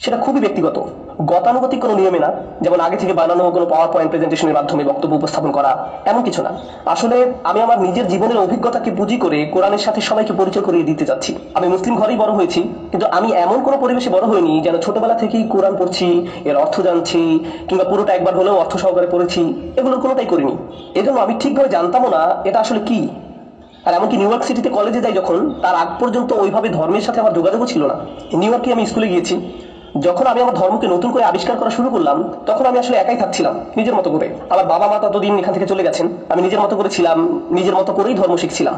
সেটা খুবই ব্যক্তিগত, গতানুগতিক কোনো নিয়মে না, যেমন আগে থেকে বানানো কোনো পাওয়ার পয়েন্ট প্রেজেন্টেশনের মাধ্যমে বক্তব্য উপস্থাপন করা, এমন কিছু না। আসলে আমি আমার নিজের জীবনের অভিজ্ঞতাকে পুঁজি করে কোরআনের সাথে সবাইকে পরিচয় করিয়ে দিতে চাচ্ছি। আমি মুসলিম ঘরেই বড় হয়েছি, কিন্তু আমি এমন কোনো পরিবেশে বড় হইনি যেন ছোটবেলা থেকেই কোরআন পড়ছি, এর অর্থ জানছি, কিংবা পুরোটা একবার হলেও অর্থ সহকারে পড়েছি, এগুলোর কোনোটাই করিনি। এজন্য আমি ঠিকভাবে জানতামও না এটা আসলে কি। আর এমনকি নিউ ইয়র্ক সিটিতে কলেজে যাই যখন, তার আগ পর্যন্ত ওইভাবে ধর্মের সাথে আমার যোগাযোগও ছিল না। নিউ ইয়র্কে আমি স্কুলে গিয়েছি, যখন আমি আমার ধর্মকে নতুন করে আবিষ্কার করা শুরু করলাম, তখন আমি আসলে একাই থাকছিলাম নিজের মতো করে। আমার বাবা মা ততদিন এখান থেকে চলে গেছেন, আমি নিজের মতো করে ছিলাম, নিজের মতো করেই ধর্ম শিখছিলাম।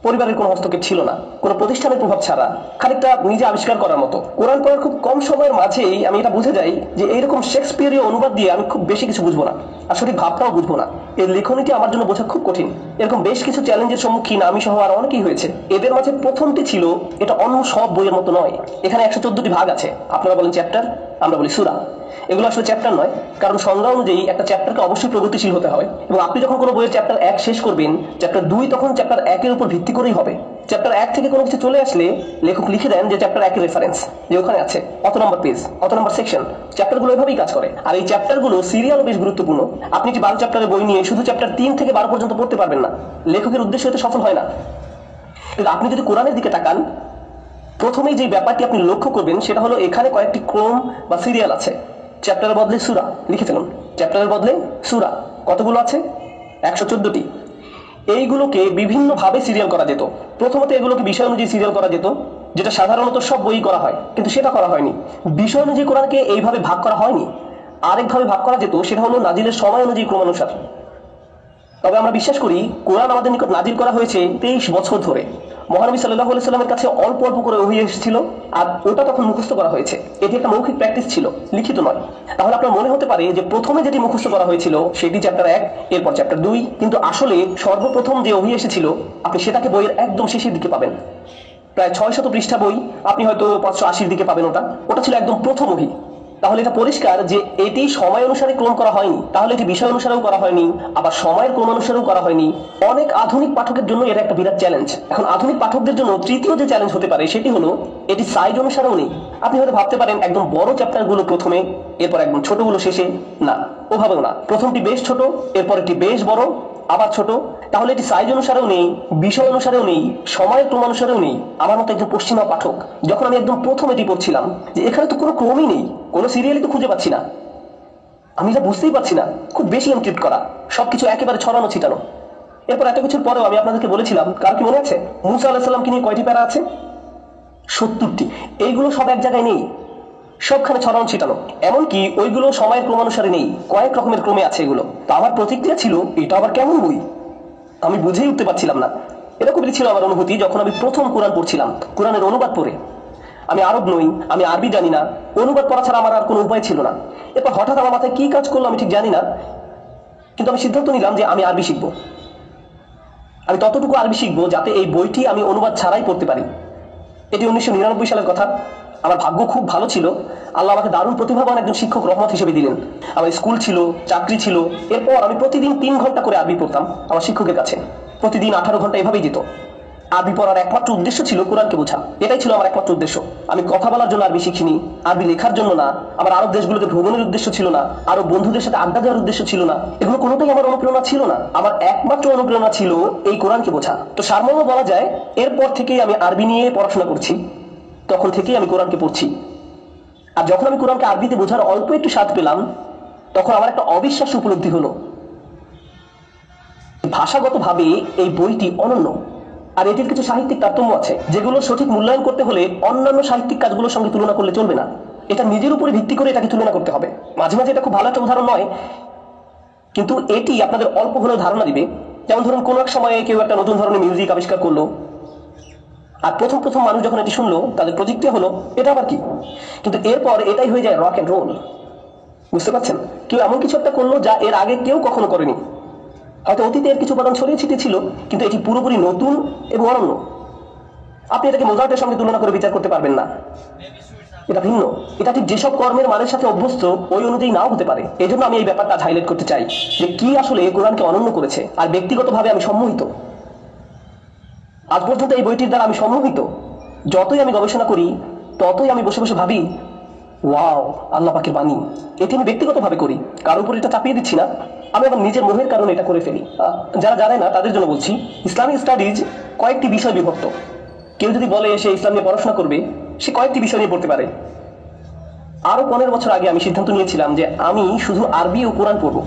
পরিবারের কোনো হস্তক্ষেপ ছিল না, কোনো প্রতিষ্ঠানের প্রভাব ছাড়া, খানিকটা নিজে আবিষ্কার করার মতো। কোরআন পড়ার খুব কম সময়ের মাঝেই আমি এটা বুঝে যাই যে এইরকম শেক্সপিয়ারীয় অনুবাদ দিয়ে আমি খুব বেশি কিছু বুঝবো না, আর সঠিক ভাবটাও বুঝবো না। এর লেখনীটি আমার জন্য বোঝা খুব কঠিন। এরকম বেশ কিছু চ্যালেঞ্জের সম্মুখীন আমি সহ আর অনেকেই হয়েছে। এদের মাঝে প্রথমটি ছিল, এটা অন্য সব বইয়ের মতো নয়। এখানে 114টি ভাগ আছে, আপনারা বলেন চ্যাপ্টার, আমরা বলি সূরা। এগুলো আসলে চ্যাপ্টার নয়, কারণ সংজ্ঞা অনুযায়ী একটা চ্যাপ্টারকে অবশ্যই প্রগতিশীল হতে হবে, এবং আপনি যখন কোনো বইয়ের চ্যাপ্টার 1 শেষ করবেন, চ্যাপ্টার 2 তখন চ্যাপ্টার 1 এর উপর ভিত্তি করেই হবে। চ্যাপ্টার 1 থেকে কোনো কিছু চলে আসলে লেখক লিখে দেন যে চ্যাপ্টার 1 এর রেফারেন্স, যে ওখানে আছে অত নম্বর পেজ, অত নম্বর সেকশন। চ্যাপ্টারগুলো এভাবেই কাজ করে, আর এই চ্যাপ্টারগুলো সিরিয়ালও বেশ গুরুত্বপূর্ণ। আপনি যে 12 চ্যাপ্টারের বই নিয়ে শুধু চ্যাপ্টার 3 থেকে 12 পর্যন্ত পড়তে পারবেন না, লেখকের উদ্দেশ্য এতে সফল হয় না। কিন্তু আপনি যদি কোরআনের দিকে তাকান, প্রথমেই যে ব্যাপারটি আপনি লক্ষ্য করবেন সেটা হলো এখানে কয়েকটি ক্রম বা সিরিয়াল আছে। চ্যাপ্টারের বদলে সূরা লিখে ফেলুন, চ্যাপ্টারের বদলে সূরা। কতগুলো আছে? 114টি। এইগুলোকে বিভিন্নভাবে সিরিয়াল করা যেত। প্রথমত এগুলোকে বিষয় অনুযায়ী সিরিয়াল করা যেত, যেটা সাধারণত সব বই করা হয়, কিন্তু সেটা করা হয়নি। বিষয় অনুযায়ী কোরআনকে এইভাবে ভাগ করা হয়নি। আরেকভাবে ভাগ করা যেত, সেটা হলো নাজিলের সময় অনুযায়ী ক্রমানুসার। তবে আমরা বিশ্বাস করি কোরআন আমাদের নিকট নাজিল করা হয়েছে 23 বছর ধরে। মহানবী সাল্লাল্লাহু আলাইহি সাল্লামের কাছে অল্প অল্প করে ওহী এসেছিল, আর ওটা তখন মুখস্থ করা হয়েছে। এটি একটা মৌখিক প্র্যাকটিস ছিল, লিখিত নয়। তাহলে আপনার মনে হতে পারে যে প্রথমে যেটি মুখস্থ করা হয়েছিল সেটি চ্যাপ্টার 1, এরপর চ্যাপ্টার 2, কিন্তু আসলে সর্বপ্রথম যে ওহী এসেছিল আপনি সেটাকে বইয়ের একদম শেষের দিকে পাবেন। প্রায় 600 পৃষ্ঠা বই, আপনি হয়তো 580 দিকে পাবেন। ওটা ছিল একদম প্রথম ওহী। তাহলে এটা পরিষ্কার যে এটি সময় অনুসারে ক্রম করা হয়নি, তাহলে এটি বিষয় অনুসারেও করা হয়নি, আবার সময়ের ক্রম অনুসারেও করা হয়নি। অনেক আধুনিক পাঠকের জন্য এটা একটা বিরাট চ্যালেঞ্জ। এখন আধুনিক পাঠকদের জন্য তৃতীয় যে চ্যালেঞ্জ হতে পারে সেটি হলো এটি সাইজ অনুসারেও নেই। আপনি হয়তো ভাবতে পারেন একদম বড় চ্যাপ্টারগুলো প্রথমে, এরপর একদম ছোটগুলো শেষে। না, ওভাবেও না। প্রথমটি বেশ ছোট, এরপর এটি বেশ বড়, আবার ছোট। তাহলে এটি সাইজ অনুসারেও নেই, বিষয় অনুসারেও নেই, সময়ের ক্রম অনুসারেও নেই। আমার মতো একজন পশ্চিমা পাঠক যখন আমি একদম প্রথম এটি পড়ছিলাম, যে এখানে তো কোনো ক্রমই নেই, কোনো সিরিয়ালই তো খুঁজে পাচ্ছি না, আমি এটা বুঝতেই পারছি না, খুব বেশি এনক্রিপ্ট করা, সবকিছু একেবারে ছড়ানো ছিটানো। এরপর এত কিছুর পরেও আমি আপনাদেরকে বলেছিলাম, কার কি মনে আছে মুসা আলাইহিস সালামকে নিয়ে কয়টি প্যারা আছে? 70টি। এইগুলো সব এক জায়গায় নেই, সবখানে ছড়ানো ছিটানো। এমনকি ওইগুলো সময়ের ক্রমানুসারে নেই, কয়েক রকমের ক্রমে আছে এগুলো। তো আমার প্রতিক্রিয়া ছিল, এটা আবার কেমন বই? আমি বুঝেই উঠতে পারছিলাম না। এরকমই ছিল আমার অনুভূতি যখন আমি প্রথম কোরআন পড়ছিলাম, কোরআনের অনুবাদ পড়ে। আমি আরব নই, আমি আরবি জানি না, অনুবাদ পড়া ছাড়া আমার আর কোনো উপায় ছিল না। এরপর হঠাৎ আমার মাথায় কি কাজ করলো আমি ঠিক জানি না, কিন্তু আমি সিদ্ধান্ত নিলাম যে আমি আরবি শিখবো। আমি ততটুকু আরবি শিখবো যাতে এই বইটি আমি অনুবাদ ছাড়াই পড়তে পারি। এটি 1999 সালের কথা। আমার ভাগ্য খুব ভালো ছিল, আল্লাহ আমাকে দারুণ প্রতিভাবান একজন শিক্ষক রহমত হিসেবে দিলেন। আমার স্কুল ছিল, চাকরি ছিল। এরপর আমি প্রতিদিন 3 ঘন্টা করে আরবি পড়তাম আমার শিক্ষকের কাছে। প্রতিদিন 18 ঘন্টা এভাবেই যেত। আরবি পড়ার একমাত্র উদ্দেশ্য ছিল কোরআনকে বোঝা, এটাই ছিল আমার একমাত্র উদ্দেশ্য। আমি কথা বলার জন্য আরবি শিখিনি, আরবি লেখার জন্য না, আমার আরব দেশগুলোতে ভ্রমণের উদ্দেশ্য ছিল না, আরব বন্ধুদের সাথে আড্ডা দেওয়ার উদ্দেশ্য ছিল না। এগুলো কোনোটাই আমার অনুপ্রেরণা ছিল না। আমার একমাত্র অনুপ্রেরণা ছিল এই কোরআনকে বোঝা। তো সারমর্ম বলা যায়, এরপর থেকেই আমি আরবি নিয়ে পড়াশোনা করছি, তখন থেকেই আমি কোরআনকে পড়ছি। আর যখন আমি কোরআনকে আরবিতে বোঝার অল্প একটু স্বাদ পেলাম, তখন আমার একটা অবিশ্বাস্য উপলব্ধি হলো, ভাষাগতভাবে এই বইটি অনন্য। আর এটির কিছু সাহিত্যিক তারতম্য আছে, যেগুলো সঠিক মূল্যায়ন করতে হলে অন্যান্য সাহিত্যিক কাজগুলোর সঙ্গে তুলনা করলে চলবে না। এটা নিজের উপরে ভিত্তি করে এটাকে তুলনা করতে হবে। মাঝে মাঝে এটা খুব ভালো একটা উদাহরণ নয়, কিন্তু এটি আপনাদের অল্প হলেও ধারণা দিবে। যেমন ধরুন, কোনো এক সময়ে কেউ একটা নতুন ধরনের মিউজিক আবিষ্কার করলো, আর প্রথম প্রথম মানুষ যখন এটি শুনলো তাদের প্রতিক্রিয়া হলো, এটা আবার কি? কিন্তু এরপর এটাই হয়ে যায় রক অ্যান্ড রোল। বুঝতে পারছেন? কেউ এমন কিছু একটা করলো যা এর আগে কেউ কখনো করেনি। হয়তো অতীতে এর কিছু উপাদান ছড়িয়ে ছিটিয়ে ছিল, কিন্তু এটি পুরোপুরি নতুন এবং অনন্য। আপনি এটাকে মোজার্টের সঙ্গে তুলনা করে বিচার করতে পারবেন না, এটা ভিন্ন। এটা ঠিক যেসব কর্মের মানের সাথে অভ্যস্ত ওই অনুযায়ী নাও হতে পারে। এই জন্য আমি এই ব্যাপারটা হাইলাইট করতে চাই যে কি আসলে কোরআনকে অনন্য করেছে। আর ব্যক্তিগতভাবে আমি সম্মোহিত, আজ পর্যন্ত এই বইটির দ্বারা আমি সম্মোহিত। যতই আমি গবেষণা করি, ততই আমি বসে বসে ভাবি ওয়াও, আল্লাহ পাকের বাণী। এটি আমি ব্যক্তিগতভাবে করি, কারোর উপর এটা চাপিয়ে দিচ্ছি না, আমি আমার নিজের মোহের কারণে এটা করে ফেলি। যারা জানে না তাদের জন্য বলছি, ইসলামিক স্টাডিজ কয়েকটি বিষয় বিভক্ত। কেউ যদি বলে সে ইসলাম নিয়ে পড়াশোনা করবে, সে কয়েকটি বিষয় নিয়ে পড়তে পারে। আরো 15 বছর আগে আমি সিদ্ধান্ত নিয়েছিলাম যে আমি শুধু আরবি ও কোরআন পড়ব।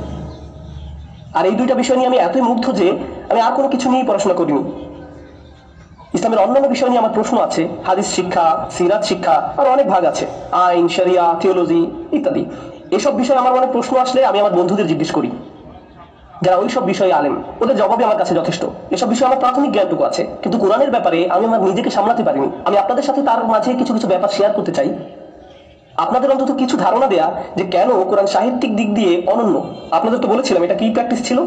আর এই দুইটা বিষয় নিয়ে আমি এতই মুগ্ধ যে আমি আর কোনো কিছু নিয়ে পড়াশোনা করিনি। ইসলামের অন্যান্য বিষয় নিয়ে আমার প্রশ্ন আছে, হাদিস শিক্ষা, সিরাত শিক্ষা, আর অনেক ভাগ আছে, আইন, শরিয়া, থিওলজি ইত্যাদি। এসব বিষয়ে আমার অনেক প্রশ্ন আসলে আমি আমার বন্ধুদের জিজ্ঞেস করি, যারা ওইসব বিষয়ে আলেম। ওদের জবাবে আমার কাছে যথেষ্ট। এসব বিষয়ে আমার প্রাথমিক জ্ঞানটুকু আছে, কিন্তু কোরআনের ব্যাপারে আমি আমার নিজেকে সামলাতে পারিনি। আমি আপনাদের সাথে তার মাঝে কিছু কিছু ব্যাপার শেয়ার করতে চাই, আপনাদের অন্তত কিছু ধারণা দেয়া যে কেন কোরআন সাহিত্যিক দিক দিয়ে অনন্য। আপনাদের তো বলেছিলাম এটা কি প্র্যাকটিস ছিল,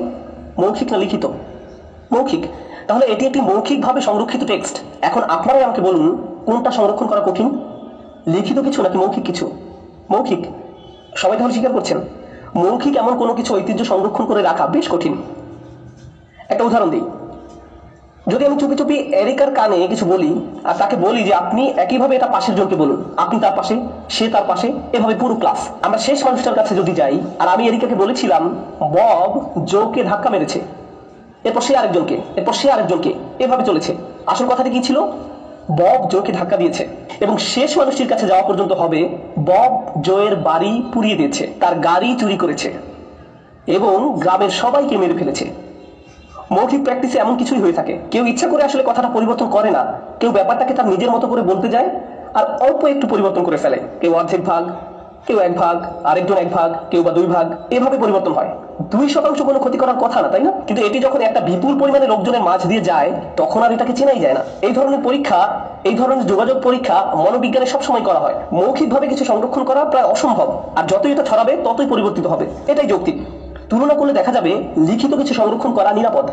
মৌখিক না লিখিত? মৌখিক। তাহলে এটি একটি মৌখিকভাবে সংরক্ষিত টেক্সট। এখন আপনারাই আমাকে বলুন, কোনটা সংরক্ষণ করা কঠিন, লিখিত কিছু নাকি মৌখিক কিছু? মৌখিক। সবাই তাহলে স্বীকার করছেন মৌখিক এমন কোনো কিছু ঐতিহ্য সংরক্ষণ করে রাখা বেশ কঠিন। একটা উদাহরণ দিই, যদি আমি চুপি চুপি এরিকার কানে কিছু বলি আর তাকে বলি যে আপনি একইভাবে এটা পাশের জনকে বলুন, আপনি তার পাশে, সে তার পাশে, এভাবে পুরো ক্লাস। আমরা শেষ মানুষটার কাছে যদি যাই আর আমি এরিকাকে বলেছিলাম বব জোকে ধাক্কা মেরেছে, এরপর সে আরেকজনকে, এরপর সে আরেকজনকে, এভাবে চলেছে। আসল কথাটি কি ছিল? বব জোকে ধাক্কা দিয়েছে, এবং শেষ মানুষটির কাছে যাওয়া পর্যন্ত হবে বব জোয়ের বাড়ি পুড়িয়ে দিয়েছে, তার গাড়ি চুরি করেছে এবং গ্রামের সবাইকে মেরে ফেলেছে। মৌখিক প্র্যাকটিসে এমন কিছুই হয়ে থাকে। কেউ ইচ্ছা করে আসলে কথাটা পরিবর্তন করে না, কেউ ব্যাপারটাকে তার নিজের মতো করে বলতে যায় আর অল্প একটু পরিবর্তন করে ফেলে। কেউ অর্ধেক ভাগ, কেউ 1 ভাগ, আরেকজন 1 ভাগ, কেউ বা 2 ভাগ, এভাবে পরিবর্তন হয়। 2% কোনো ক্ষতি করার কথা না, তাই না? কিন্তু এটি যখন একটা বিপুল পরিমাণে লোকজনের মাঝ দিয়ে যায় তখন আর এটাকে চেনাই যায় না। এই ধরনের পরীক্ষা, এই ধরনের যোগাযোগ পরীক্ষা মনোবিজ্ঞানে সবসময় করা হয়। মৌখিকভাবে কিছু সংরক্ষণ করা প্রায় অসম্ভব, আর যতই এটা ছড়াবে ততই পরিবর্তিত হবে, এটাই যৌক্তিক। তুলনা করলে দেখা যাবে লিখিত কিছু সংরক্ষণ করা নিরাপদ।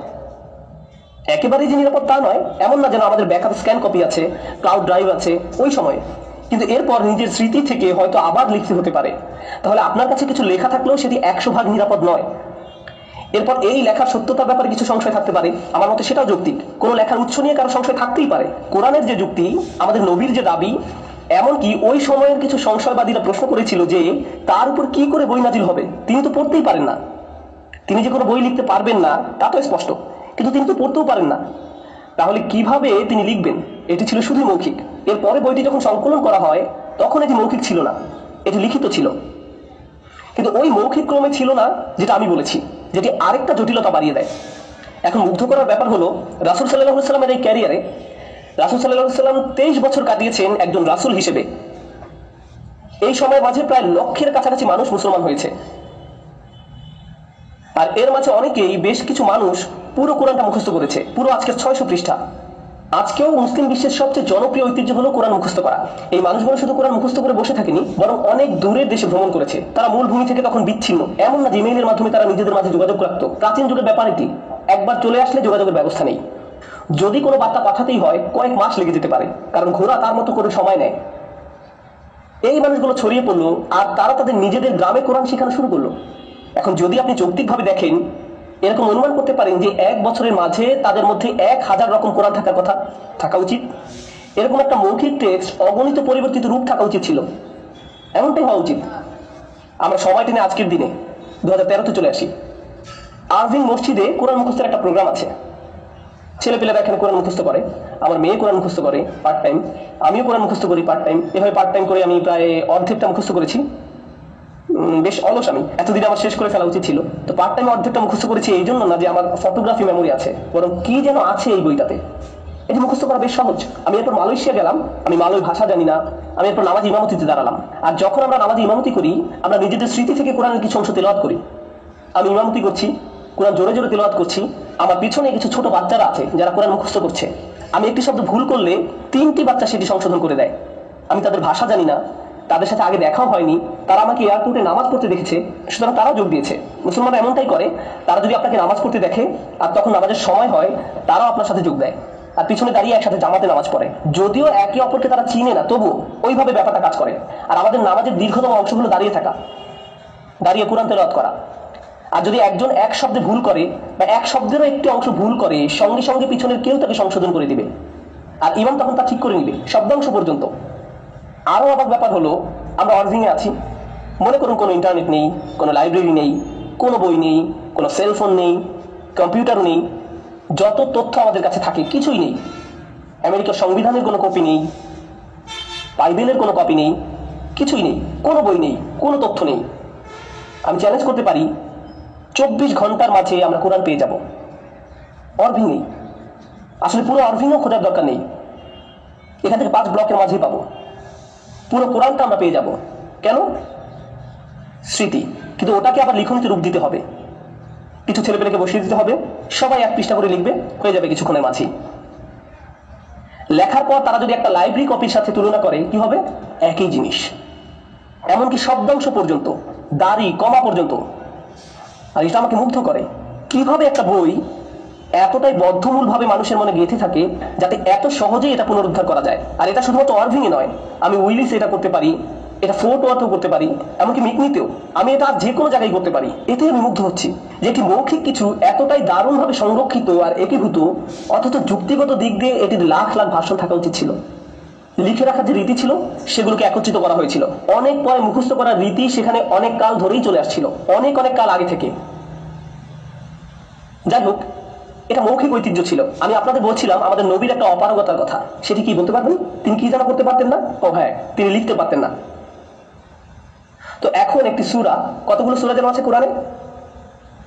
একেবারেই যে নিরাপদ তা নয়, এমন না যেন আমাদের ব্যাকআপ স্ক্যান কপি আছে, ক্লাউড ড্রাইভ আছে ওই সময়ে, কিন্তু এরপর নিজের স্মৃতি থেকে হয়তো আবার লিখতে হতে পারে। তাহলে আপনার কাছে কিছু লেখা থাকলেও সেটি 100% নিরাপদ নয়। এরপর এই লেখার সত্যতার ব্যাপারে কিছু সংশয় থাকতে পারে, আমার মতে সেটাও যৌক্তিক। কোনো লেখার উৎস নিয়ে কারো সংশয় থাকতেই পারে। কোরআনের যে যুক্তি, আমাদের নবীর যে দাবি, এমনকি ওই সময়ের কিছু সংশয়বাদীরা প্রশ্ন করেছিল যে তার উপর কি করে বই নাজিল হবে, তিনি তো পড়তেই পারেন না। তিনি যে কোনো বই লিখতে পারবেন না তা তো স্পষ্ট, কিন্তু তিনি তো পড়তেও পারেন না, তাহলে কিভাবে তিনি লিখবেন? এটি ছিল শুধু মৌখিক। এরপরে বইটি যখন সংকলন করা হয় তখন এটি মৌখিক ছিল না, এটি লিখিত ছিল। কিন্তু ওই মৌখিক ক্রমে ছিল না যেটা আমি বলেছি, যেটি আরেকটা জটিলতা বাড়িয়ে দেয়। এখন মুগ্ধ করার ব্যাপার হলো, রাসূল সাল্লাল্লাহু আলাইহি সাল্লামের এই ক্যারিয়ারে রাসূল সাল্লাল্লাহু আলাইহি সাল্লাম 23 বছর কাটিয়েছেন একজন রাসূল হিসেবে। এই সময়ের মাঝে প্রায় লক্ষের কাছাকাছি মানুষ মুসলমান হয়েছে, আর এর মাঝে অনেকেই, বেশ কিছু মানুষ পুরো কোরআনটা মুখস্থ করেছে, পুরো আজকের 600 পৃষ্ঠা। আজকেও মুসলিম বিশ্বের সবচেয়ে জনপ্রিয় ঐতিহ্য হলো কোরআন মুখস্থ করা। এই মানুষগুলো শুধু কোরআন মুখস্থ করে বসে থাকেনি, বরং অনেক দূরের দেশে ভ্রমণ করেছে। তারা মূল ভূমি থেকে তখন বিচ্ছিন্ন, এমন না জিমেইলের মাধ্যমে তারা নিজেদের মাঝে যোগাযোগ রাখত। প্রাচীন যুগের ব্যাপার এটি, একবার চলে আসলে যোগাযোগের ব্যবস্থা নেই। যদি কোনো বার্তা পাঠাতেই হয় কয়েক মাস লেগে যেতে পারে, কারণ ঘোড়া তার মতো করে সময় নেয়। এই মানুষগুলো ছড়িয়ে পড়লো আর তারা তাদের নিজেদের গ্রামে কোরআন শেখানো শুরু করলো। এখন যদি আপনি যৌক্তিকভাবে দেখেন, এরকম অনুমান করতে পারেন যে 1 বছরের মাঝে তাদের মধ্যে 1000 রকম কোরআন থাকার কথা, থাকা উচিত। এরকম একটা মৌখিক টেক্সট অগণিত পরিবর্তিত রূপ থাকা উচিত ছিল, এমনটাই হওয়া উচিত। আমরা সময় টেনে আজকের দিনে 2013-তে চলে আসি। আরভিং মসজিদে কোরআন মুখস্থের একটা প্রোগ্রাম আছে। ছেলেপেলেরা এখানে কোরআন মুখস্থ করে, আমার মেয়ে কোরআন মুখস্থ করে পার্ট টাইম, আমিও কোরআন মুখস্থ করি পার্ট টাইম। এভাবে পার্ট টাইম করে আমি প্রায় অর্ধেকটা মুখস্থ করেছি। বেশ অলস আমি, এতদিন আমার শেষ করে ফেলা উচিত ছিল। তো পার্ট টাইম অর্ধেকটা মুখস্থ করেছি এই জন্য না যে আমার ফটোগ্রাফি মেমোরি আছে, বরং কি যেন আছে এই বইটাতে। এটি মুখস্থ করা বেশ সহজ। আমি এরপর মালয়েশিয়া গেলাম, আমি মালয় ভাষা জানি না, আমি এরপর নামাজ ইমামতিতে দাঁড়ালাম। আর যখন আমরা নামাজ ইমামতি করি, আমরা নিজেদের স্মৃতি থেকে কোরআনের কিছু অংশ তেলাওয়াত করি। আমি ইমামতি করছি, কোরআন জোরে জোরে তেলাওয়াত করছি, আমার পিছনে কিছু ছোট বাচ্চারা আছে যারা কোরআন মুখস্থ করছে। আমি একটি শব্দ ভুল করলে 3টি বাচ্চা সেটি সংশোধন করে দেয়। আমি তাদের ভাষা জানি না, তাদের সাথে আগে দেখাও হয়নি, তারা আমাকে এয়ারপোর্টে নামাজ পড়তে দেখেছে, সুতরাং তারাও যোগ দিয়েছে। মুসলমানরা এমনটাই করে, তারা যদি আপনাকে নামাজ পড়তে দেখে আর তখন নামাজের সময় হয়, তারাও আপনার সাথে যোগ দেয় আর পিছনে দাঁড়িয়ে একসাথে জামাতে নামাজ পড়ে। যদিও একে অপরকে তারা চিনে না, তবু ওইভাবে ব্যাপারটা কাজ করে। আর আমাদের নামাজের দীর্ঘতম অংশগুলো দাঁড়িয়ে থাকা, দাঁড়িয়ে কোরআন তেলাওয়াত করা। আর যদি একজন এক শব্দে ভুল করে বা এক শব্দেরও একটি অংশ ভুল করে, সঙ্গে সঙ্গে পিছনের কেউ তাকে সংশোধন করে দিবে, আর ইমাম তখন তা ঠিক করে নিবে শব্দাংশ পর্যন্ত। আরো অবাক ব্যাপার হলো, আমরা অর্ভিংয়ে আছি, মনে করুন কোনো ইন্টারনেট নেই, কোনো লাইব্রেরি নেই, কোনো বই নেই, কোনো সেলফোন নেই, কম্পিউটার নেই, যত তথ্য আমাদের কাছে থাকে কিছুই নেই। আমেরিকার সংবিধানের কোনো কপি নেই, বাইবেলের কোনো কপি নেই, কিছুই নেই, কোনো বই নেই, কোনো তথ্য নেই। আমি চ্যালেঞ্জ করতে পারি 24 ঘন্টার মাঝে আমরা কোরআন পেয়ে যাব। অর্ভিং নেই, আসলে পুরো অর্ভিংও খোঁজার দরকার নেই, এখান থেকে 5 ব্লকের মাঝেই পাবো, পুরো কোরআনটা আমরা পেয়ে যাব। কেন? স্মৃতি। কিন্তু ওটাকে আবার লিখনিতে রূপ দিতে হবে, কিছু ছেলেপেলেকে বসিয়ে দিতে হবে, সবাই 1 পৃষ্ঠা করে লিখবে, হয়ে যাবে কিছুক্ষণের মাঝেই। লেখার পর তারা যদি একটা লাইব্রেরি কপির সাথে তুলনা করে, কি হবে? একই জিনিস, এমনকি শব্দাংশ পর্যন্ত, দাড়ি কমা পর্যন্ত। আর এটা আমাকে মুগ্ধ করে, কিভাবে একটা বই এতটাই বদ্ধমূলভাবে মানুষের মনে গেঁথে থাকে যাতে এত সহজেই এটা পুনরুদ্ধার করা যায়। আর এটা শুধুমাত্র অর্ভিংয়ে নয়, আমি উইলিস এটা করতে পারি, এটা ফোর্ট ওয়ার্থও করতে পারি, এমনকি মিকনিতেও আমি এটা আর যে কোনো জায়গায় করতে পারি। এতে আমি মুগ্ধ হচ্ছি যে এটি মৌখিক কিছু এতটাই দারুণভাবে সংরক্ষিত আর একীভূত, অথচ যুক্তিগত দিক দিয়ে এটির লাখ লাখ ভাষণ থাকা উচিত ছিল। লিখে রাখার যে রীতি ছিল সেগুলোকে একত্রিত করা হয়েছিল, অনেক পরে মুখস্থ করার রীতি সেখানে অনেক কাল ধরেই চলে আসছিল, অনেক অনেক কাল আগে থেকে। যাই হোক, এটা মৌখিক ঐতিহ্য ছিল। আমি আপনাদের বলছিলাম আমাদের নবীর একটা অপারগতার কথা, সেটি কি বলতে পারবেন? তিনি কি যেন করতে পারতেন না? ও হ্যাঁ, তিনি লিখতে পারতেন না। তো এখন একটি সূরা, কতগুলো সূরা যেন আছে কোরআনে?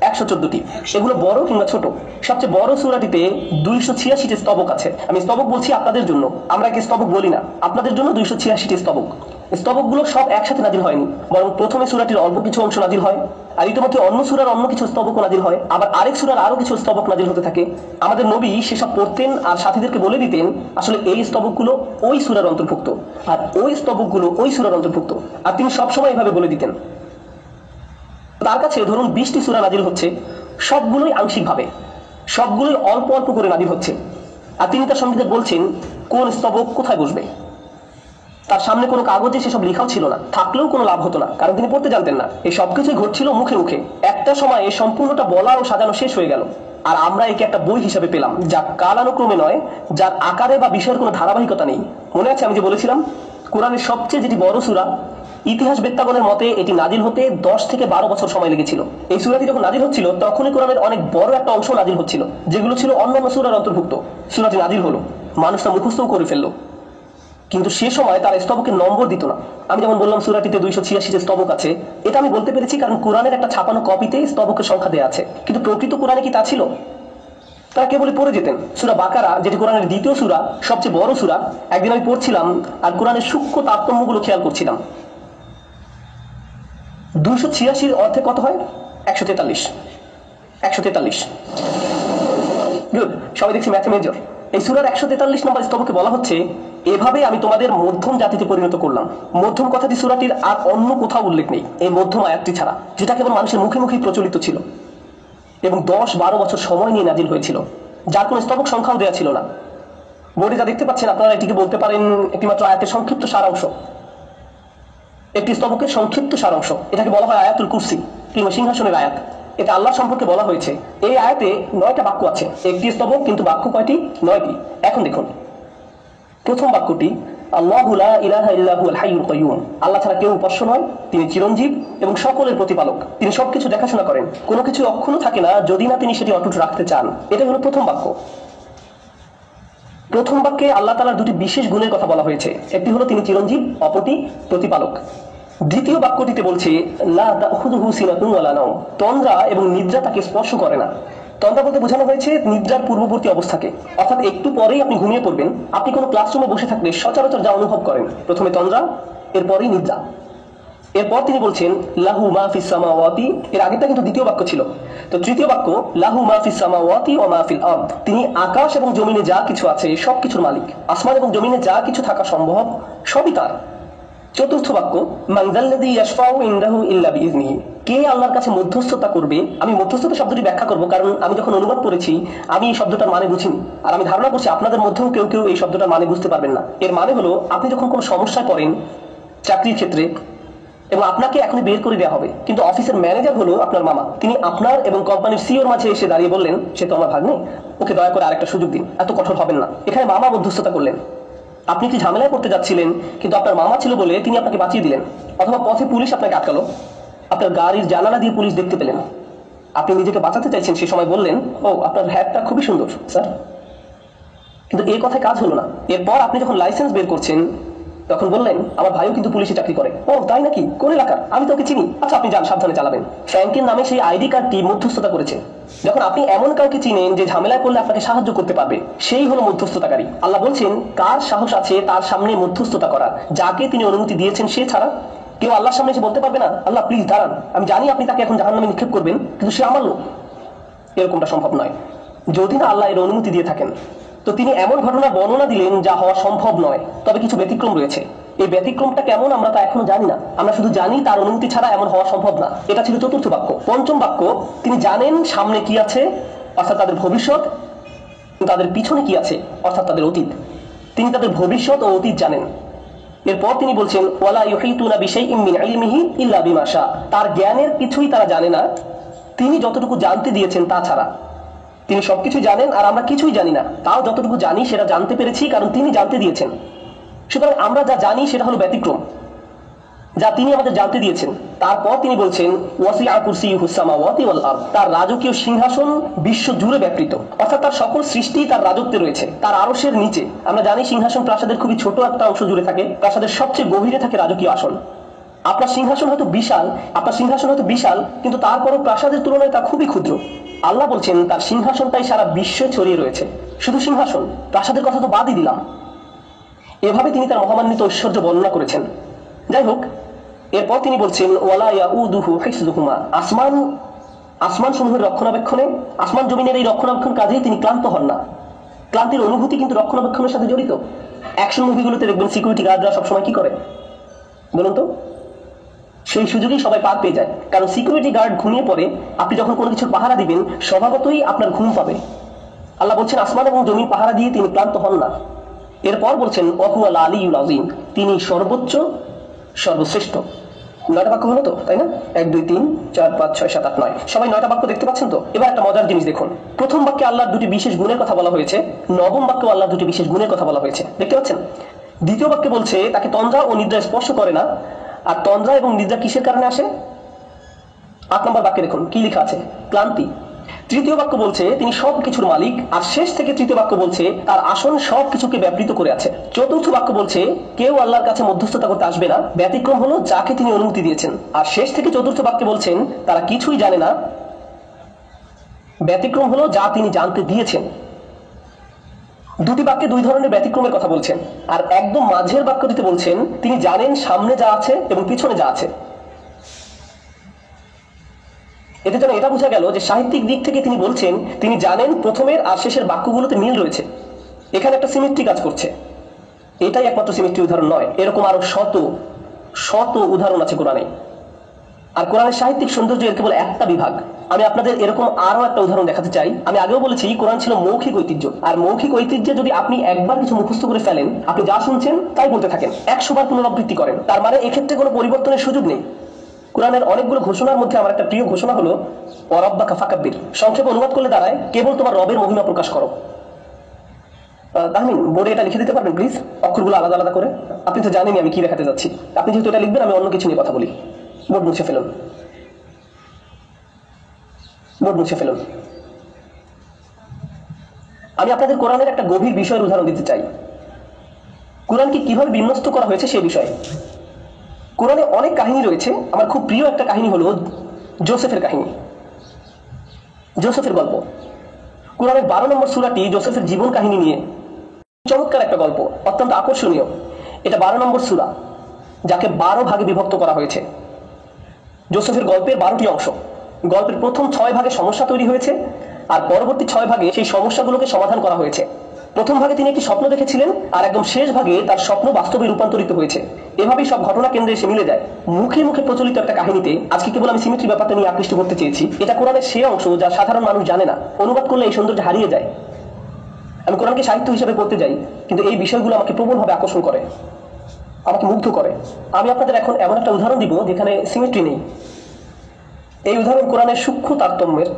114টি। এগুলো বড় কিংবা ছোট? সবচেয়ে বড় সূরাটিতে 286টি স্তবক আছে। আমি স্তবক বলছি আপনাদের জন্য, আমরা কি স্তবক বলি না, আপনাদের জন্য 286টি স্তবক। স্তবকগুলো সব একসাথে নাজিল হয়নি, বরং প্রথমে সূরাটির অল্প কিছু অংশ নাজিল হয়, আর ইতিমধ্যে অন্য সূরার অন্য কিছু স্তবক নাজিল হয়, আবার আরেক সূরার আরো কিছু স্তবক নাজিল হতে থাকে। আমাদের নবী সেসব পড়তেন আর সাথীদেরকে বলে দিতেন আসলে এই স্তবকগুলো ওই সূরার অন্তর্ভুক্ত, আর ওই স্তবকগুলো ওই সূরার অন্তর্ভুক্ত, আর তিনি সবসময় এভাবে বলে দিতেন। তার কাছে ধরুন 20টি সূরা নাজিল হচ্ছে, সবগুলোই আংশিকভাবে, সবগুলোই অল্প অল্প করে নাজিল হচ্ছে, আর তিনি তার সঙ্গীদের বলছেন কোন স্তবক কোথায় বসবে। তার সামনে কোনো কাগজে সেসব লেখাও ছিল না, থাকলেও কোনো লাভ হতো না, কারণ তিনি পড়তে জানতেন না। এই সবকিছুই ঘটছিল মুখে মুখে। একটা সময় এই সম্পূর্ণটা বলা ও সাজানো শেষ হয়ে গেল, আর আমরা একে একটা বই হিসাবে পেলাম, যা কালানুক্রমে নয়, যার আকারে বা বিষয়ের কোনো ধারাবাহিকতা নেই। মনে আছে আমি যে বলেছিলাম কোরআনের সবচেয়ে যেটি বড় সূরা, ইতিহাস বেত্তাগণের মতে এটি নাজিল হতে 10 থেকে 12 বছর সময় লেগেছিল। এই সূরাটি যখন নাজিল হচ্ছিল তখনই কোরআনের অনেক বড় একটা অংশ নাজিল হচ্ছিল, যেগুলো ছিল অন্যান্য সূরার অন্তর্ভুক্ত। সূরাটি নাজিল হলো, মানুষটা মুখস্থও করে ফেললো, কিন্তু সে সময় তার স্তবকের নম্বর দিত না। আমি যেমন বললাম সূরাটিতে 286টি স্তবক আছে, এটা আমি বলতে পেরেছি কারণ কোরআনের একটা ছাপানো কপিতে স্তবকের সংখ্যা দেওয়া আছে, কিন্তু প্রকৃত কোরআনে কি তা ছিল? তারা কেবলই পড়ে যেতেন। সূরা বাকারা, যেটি কোরআনের দ্বিতীয় সূরা, সবচেয়ে বড় সূরা, একদিন আমি পড়ছিলাম আর কোরআনের সূক্ষ্ম তারতম্যগুলো খেয়াল করছিলাম। 286 অর্থে কত হয়? 143। 143। গুড, সবাই দেখছি ম্যাথে মেজর। এই সূরার 143 নম্বর স্তবকে বলা হচ্ছে, এভাবে আমি তোমাদের মধ্যম জাতিতে পরিণত করলাম। মধ্যম কথাটি সূরাটির আর অন্য কোথাও উল্লেখ নেই, এই মধ্যম আয়াতটি ছাড়া, যেটা কেবল মানুষের মুখে মুখেই প্রচলিত ছিল এবং 10-12 বছর সময় নিয়ে নাজিল হয়েছিল, যার কোনো স্তবক সংখ্যাও দেওয়া ছিল না। বোর্ডে যা দেখতে পাচ্ছেন আপনারা এটিকে বলতে পারেন একটি মাত্র আয়াতের সংক্ষিপ্ত সারাংশ, একটি স্তবকের সংক্ষিপ্ত সারাংশ। এটাকে বলা হয় আয়াতুল কুরসি কিংবা সিংহাসনের আয়াত। এটা আল্লাহ সম্পর্কে বলা হয়েছে। এই আয়াতে 9টা বাক্য আছে, একটি স্তবক, কিন্তু বাক্য কয়টি? 9টি। এখন দেখুন, প্রথম বাক্যটি আল্লাহু লা ইলাহা ইল্লা হুয়াল হাইয়ুল কাইয়ুম। আল্লাহ ছাড়া কেউ উপাস্য নয়, তিনি চিরঞ্জীব এবং সকলের প্রতিপালক, তিনি সবকিছু দেখাশোনা করেন, কোনো কিছু অক্ষুণ্ণ থাকে না যদি না তিনি সেটি অটুট রাখতে চান। এটা হলো প্রথম বাক্য। প্রথম বাক্যে আল্লাহ তাআলার দুটি বিশেষ গুণের কথা বলা হয়েছে, একটি হলো তিনি চিরঞ্জীব, অপরটি প্রতিপালক। দ্বিতীয় বাক্যটিতে বলছে লা তাখুযুহু সিনাতুন ওয়ালা নাওম, তন্দ্রা এবং নিদ্রা তাকে স্পর্শ করে না। তন্দ্রা বলতে বোঝানো হয়েছে নিদ্রার পূর্ববর্তী অবস্থাকে, অর্থাৎ একটু পরেই আপনি ঘুমিয়ে পড়বেন। আপনি কোনো ক্লাসরুমে বসে থাকলে সচরাচর যা অনুভব করেন, প্রথমে তন্দ্রা, এরপরই নিদ্রা। এরপর তিনি বলছেন লাহু মা ফিস সামাওয়াতি, এর আগেটা কিন্তু দ্বিতীয় বাক্য ছিল। তো তৃতীয় বাক্য লাহু মা ফিস সামাওয়াতি ওয়া মা ফিল আরদ, তিনি আকাশ এবং জমিনে যা কিছু আছে সবকিছুর মালিক, আসমান এবং জমিনে যা কিছু থাকা সম্ভব সবই তার। চতুর্থ বাক্য মান যাল্লাযী ইয়াশফাউ ইনদাহু ইল্লা বিইজনিহি, কে আল্লাহর কাছে মধ্যস্থতা করবে। আমি মধ্যস্থতা শব্দটি ব্যাখ্যা করব, কারণ আমি যখন অনুবাদ করেছি আমি এই শব্দটার মানে বুঝিনি, আর আমি ধারণা করছি আপনাদের মধ্যেও কেউ কেউ এই শব্দটার মানে বুঝতে পারবেন না। এর মানে হলো আপনি যখন কোনো সমস্যায় পড়েন চাকরির ক্ষেত্রে এবং আপনাকে এখনই বের করে দেওয়া হবে, কিন্তু অফিসের ম্যানেজার হলো আপনার মামা, তিনি আপনার এবং কোম্পানির সিইওর মাঝে এসে দাঁড়িয়ে বললেন সে তো আমার ভাগ্নে, ওকে দয়া করে আরেকটা সুযোগ দিন, এত কঠোর হবেন না। এখানে মামা মধ্যস্থতা করলেন। আপনি কি ঝামেলায় পড়তে যাচ্ছিলেন, কিন্তু আপনার মামা ছিল বলে তিনি আপনাকে বাঁচিয়ে দিলেন। অথবা পথে পুলিশ আপনাকে আটকালো, আপনার গাড়ির জানালা দিয়ে পুলিশ দেখতে পেলেন, আপনি নিজেকে বাঁচাতে চাইছেন, সে সময় বললেন, ও আপনার হ্যাটটা খুবই সুন্দর স্যার। কিন্তু এই কথায় কাজ হলো না। এরপর আপনি যখন লাইসেন্স বের করছেন তখন বললেন, আমার ভাইও কিন্তু পুলিশে চাকরি করে। ও তাই নাকি, কোন এলাকার? আমি তো ওকে চিনি। আচ্ছা আপনি যান, সাবধানে চালাবেন। ফ্র্যাঙ্কের নামে সেই আইডি কার্ডটি মধ্যস্থতা করেছে। যখন আপনি এমন কাউকে চিনেন যে ঝামেলায় পড়লে আপনাকে সাহায্য করতে পারবে, সেই হলো মধ্যস্থতাকারী। আল্লাহ বলছেন, কার সাহস আছে তার সামনে মধ্যস্থতা করার? যাকে তিনি অনুমতি দিয়েছেন সে ছাড়া কেউ আল্লাহর সামনে এসে বলতে পারবে না, আল্লাহ প্লিজ দাঁড়ান, আমি জানি আপনি তাকে এখন জাহান্নামে নিক্ষেপ করবেন, কিন্তু সে আমার লোক। এরকমটা সম্ভব নয় যদি না আল্লাহ এর অনুমতি দিয়ে থাকেন। তো তিনি এমন ঘটনার বর্ণনা দিলেন যা হওয়া সম্ভব নয়, তবে কিছু ব্যতিক্রম রয়েছে। এই ব্যতিক্রমটা কেমন আমরা তা এখনো জানি না। আমরা শুধু জানি তার অনুমতি ছাড়া এমন হওয়া সম্ভব না। এটা ছিল চতুর্থ বাক্য। পঞ্চম বাক্য, তিনি জানেন সামনে কি আছে, অর্থাৎ তাদের ভবিষ্যৎ, তাদের পিছনে কি আছে, অর্থাৎ তাদের অতীত। তিনি তাদের ভবিষ্যৎ ও অতীত জানেন। এরপর তিনি বলছেন, ওয়ালা ইউহিতুনা বিশাইইম মিন ইলমিহি ইল্লা বিমা শা। তার জ্ঞানের কিছুই তারা জানে না তিনি যতটুকু জানতে দিয়েছেন তা ছাড়া। তিনি সবকিছু জানেন আর আমরা কিছুই জানি না, তাও যতটুকু জানি সেটা জানতে পেরেছি কারণ তিনি জানতে দিয়েছেন। সুতরাং আমরা যা জানি সেটা হলো ব্যতিক্রম, যা তিনি আমাদের জানতে দিয়েছেন। তারপর তিনি বলছেন, ওয়াসিআ কুরসিয়ুহুস সামাওয়াতি ওয়াল আরদ। তার রাজকীয় সিংহাসন বিশ্ব জুড়ে ব্যাপৃত, অর্থাৎ তার সকল সৃষ্টি তার রাজত্বে রয়েছে, তার আরশের নিচে। আমরা জানি সিংহাসন প্রাসাদের খুবই ছোট একটা অংশ জুড়ে থাকে, প্রাসাদের সবচেয়ে গভীরে থাকে রাজকীয় আসন। আপনার সিংহাসন হয়তো বিশাল, কিন্তু তারপরও প্রাসাদের তুলনায় তা খুবই ক্ষুদ্র। আল্লাহ বলছেন তার সিংহাসনটাই সারা বিশ্বে ছড়িয়ে রয়েছে। শুধু সিংহাসন, প্রাসাদের কথা তো বাদই দিলাম। এভাবে তিনি তার মহামান্বিত ঐশ্বর্য বর্ণনা করেছেন। যাই হোক, এরপর তিনি বলছেন, ওয়ালা ইয়াউদুহু হিফযুহুমা। আসমান সমূহের রক্ষণাবেক্ষণে, আসমান জমিনের এই রক্ষণাবেক্ষণ কাজেই তিনি ক্লান্ত হন না। ক্লান্তির অনুভূতি কিন্তু রক্ষণাবেক্ষণের সাথে জড়িত। অ্যাকশন মুভিগুলোতে দেখবেন সিকিউরিটি গার্ডরা সবসময় কি করে বলুন তো? সেই সুযোগেই সবাই পার পেয়ে যায়, কারণ সিকিউরিটি গার্ড ঘুমিয়ে পড়ে। আপনি যখন কোনো কিছুর পাহারা দিবেন স্বভাবতই আপনার ঘুম পাবে। আল্লাহ বলছেন আসমান এবং জমিন পাহারা দিয়ে তিনি ক্লান্ত হন না। এরপর বলছেন, ওয়াহুয়াল আলিয়্যুল আযীম। তিনি সর্বোচ্চ, সর্বশ্রেষ্ঠ। 9টা বাক্য হলো তো, তাই না? 1 2 3 4 5 6 7 8 9, সবাই 9টা বাক্য দেখতে পাচ্ছেন তো? এবার একটা মজার জিনিস দেখুন। প্রথম বাক্যে আল্লাহর দুটি বিশেষ গুণের কথা বলা হয়েছে, নবম বাক্যে আল্লাহর দুটি বিশেষ গুণের কথা বলা হয়েছে, দেখতে পাচ্ছেন? দ্বিতীয় বাক্যে বলছে তাকে তন্দ্রা ও নিদ্রা স্পর্শ করে না। আর তন্দ্রা এবং নিদ্রা কিসের কারণে আসে? 8 নম্বর বাক্যে দেখুন কি লেখা আছে, ক্লান্তি। তৃতীয় বাক্য বলছে তিনি সবকিছুর মালিক, আর শেষ থেকে তৃতীয় বাক্য বলছে তার আসন সবকিছুকে ব্যাপৃত করে আছে। চতুর্থ বাক্য বলছে কেউ আল্লাহর কাছে মধ্যস্থতা করতে আসবে না, ব্যতিক্রম হলো যাকে তিনি অনুমতি দিয়েছেন। আর শেষ থেকে চতুর্থ বাক্যে বলছেন তারা কিছুই জানে না, ব্যতিক্রম হলো যা তিনি জানতে দিয়েছেন। দুটি বাক্যে দুই ধরনের ব্যতিক্রমের কথা বলছেন, আর একদম মাঝের বাক্যটিতে বলছেন তিনি জানেন সামনে যা আছে এবং পিছনে যা আছে। এতে যেন এটা বোঝা গেল যে সাহিত্যিক দিক থেকে তিনি বলছেন তিনি জানেন প্রথমের আর শেষের বাক্যগুলোতে মিল রয়েছে। এখানে একটা সিমেট্রি কাজ করছে। এটাই একমাত্র সিমেট্রি উদাহরণ নয়, এরকম আরো শত শত উদাহরণ আছে কোরআনে। আর কোরআনের সাহিত্যিক সৌন্দর্য এর কেবল একটা বিভাগ। আমি আপনাদের এরকম আরো একটা উদাহরণ দেখাতে চাই। আমি আগেও বলেছি কোরআন ছিল মৌখিক ঐতিহ্য, আর মৌখিক ঐতিহ্যে যদি আপনি একবার কিছু মুখস্থ করে ফেলেন, আপনি যা শুনছেন তাই বলতে থাকেন, 100 বার পুনরাবৃত্তি করেন, তার মানে এক্ষেত্রে কোনো পরিবর্তনের সুযোগ নেই। কোরআনের অনেকগুলো ঘোষণার মধ্যে আমার একটা প্রিয় ঘোষণা হলো ওয়ারাব্বাকা ফাকাব্বির। সংক্ষেপে অনুবাদ করলে দাঁড়ায় কেবল তোমার রবের মহিমা প্রকাশ করো। তাহমিন, বোর্ডে এটা লিখে দিতে পারবেন প্লিজ, অক্ষরগুলো আলাদা আলাদা করে? আপনি তো জানেনই আমি কি দেখাতে যাচ্ছি। আপনি যেহেতু এটা লিখবেন, আমি অন্য কিছু নিয়ে কথা বলি। বোর্ড মুছে ফেলুন, বোর্ড মুছে ফেলুন। আমি আপনাদের কোরআনের একটা গভীর বিষয়ের উদাহরণ দিতে চাই, কোরআনকে কিভাবে বিন্যস্ত করা হয়েছে সে বিষয়ে। কোরআনে অনেক কাহিনী রয়েছে, আমার খুব প্রিয় একটা কাহিনী হলো জোসেফের কাহিনী, জোসেফের গল্প। কোরআনের 12 নম্বর সূরাটি জোসেফের জীবন কাহিনী নিয়ে। চমৎকার একটা গল্প, অত্যন্ত আকর্ষণীয়। এটা 12 নম্বর সূরা, যাকে 12 ভাগে বিভক্ত করা হয়েছে। জোসেফের গল্পের 12টি অংশ। গল্পের প্রথম 6 ভাগে সমস্যা তৈরি হয়েছে, আর পরবর্তী 6 ভাগে সেই সমস্যাগুলোকে সমাধান করা হয়েছে। প্রথম ভাগে তিনি একটি স্বপ্ন দেখেছিলেন, আর একদম শেষ ভাগে তার স্বপ্ন বাস্তবে রূপান্তরিত হয়েছে। এভাবেই সব ঘটনা কেন্দ্রে এসে মিলে যায় মুখে মুখে প্রচলিত একটা কাহিনীতে। আজকে কেবল আমি সিমেট্রি ব্যাপারটা নিয়ে আকৃষ্ট করতে চেয়েছি। এটা কোরআনের সেই অংশ যা সাধারণ মানুষ জানে না, অনুবাদ করলে এই সৌন্দর্য হারিয়ে যায়। আমি কোরআনকে সাহিত্য হিসেবে পড়তে যাই, কিন্তু এই বিষয়গুলো আমাকে প্রবলভাবে আকর্ষণ করে, আমাকে মুগ্ধ করে। আমি আপনাদের এখন এমন একটা উদাহরণ দিব যেখানে সিমেট্রি নেই। এই উদাহরণ কোরআনের সূক্ষ্ম তারতম্যের,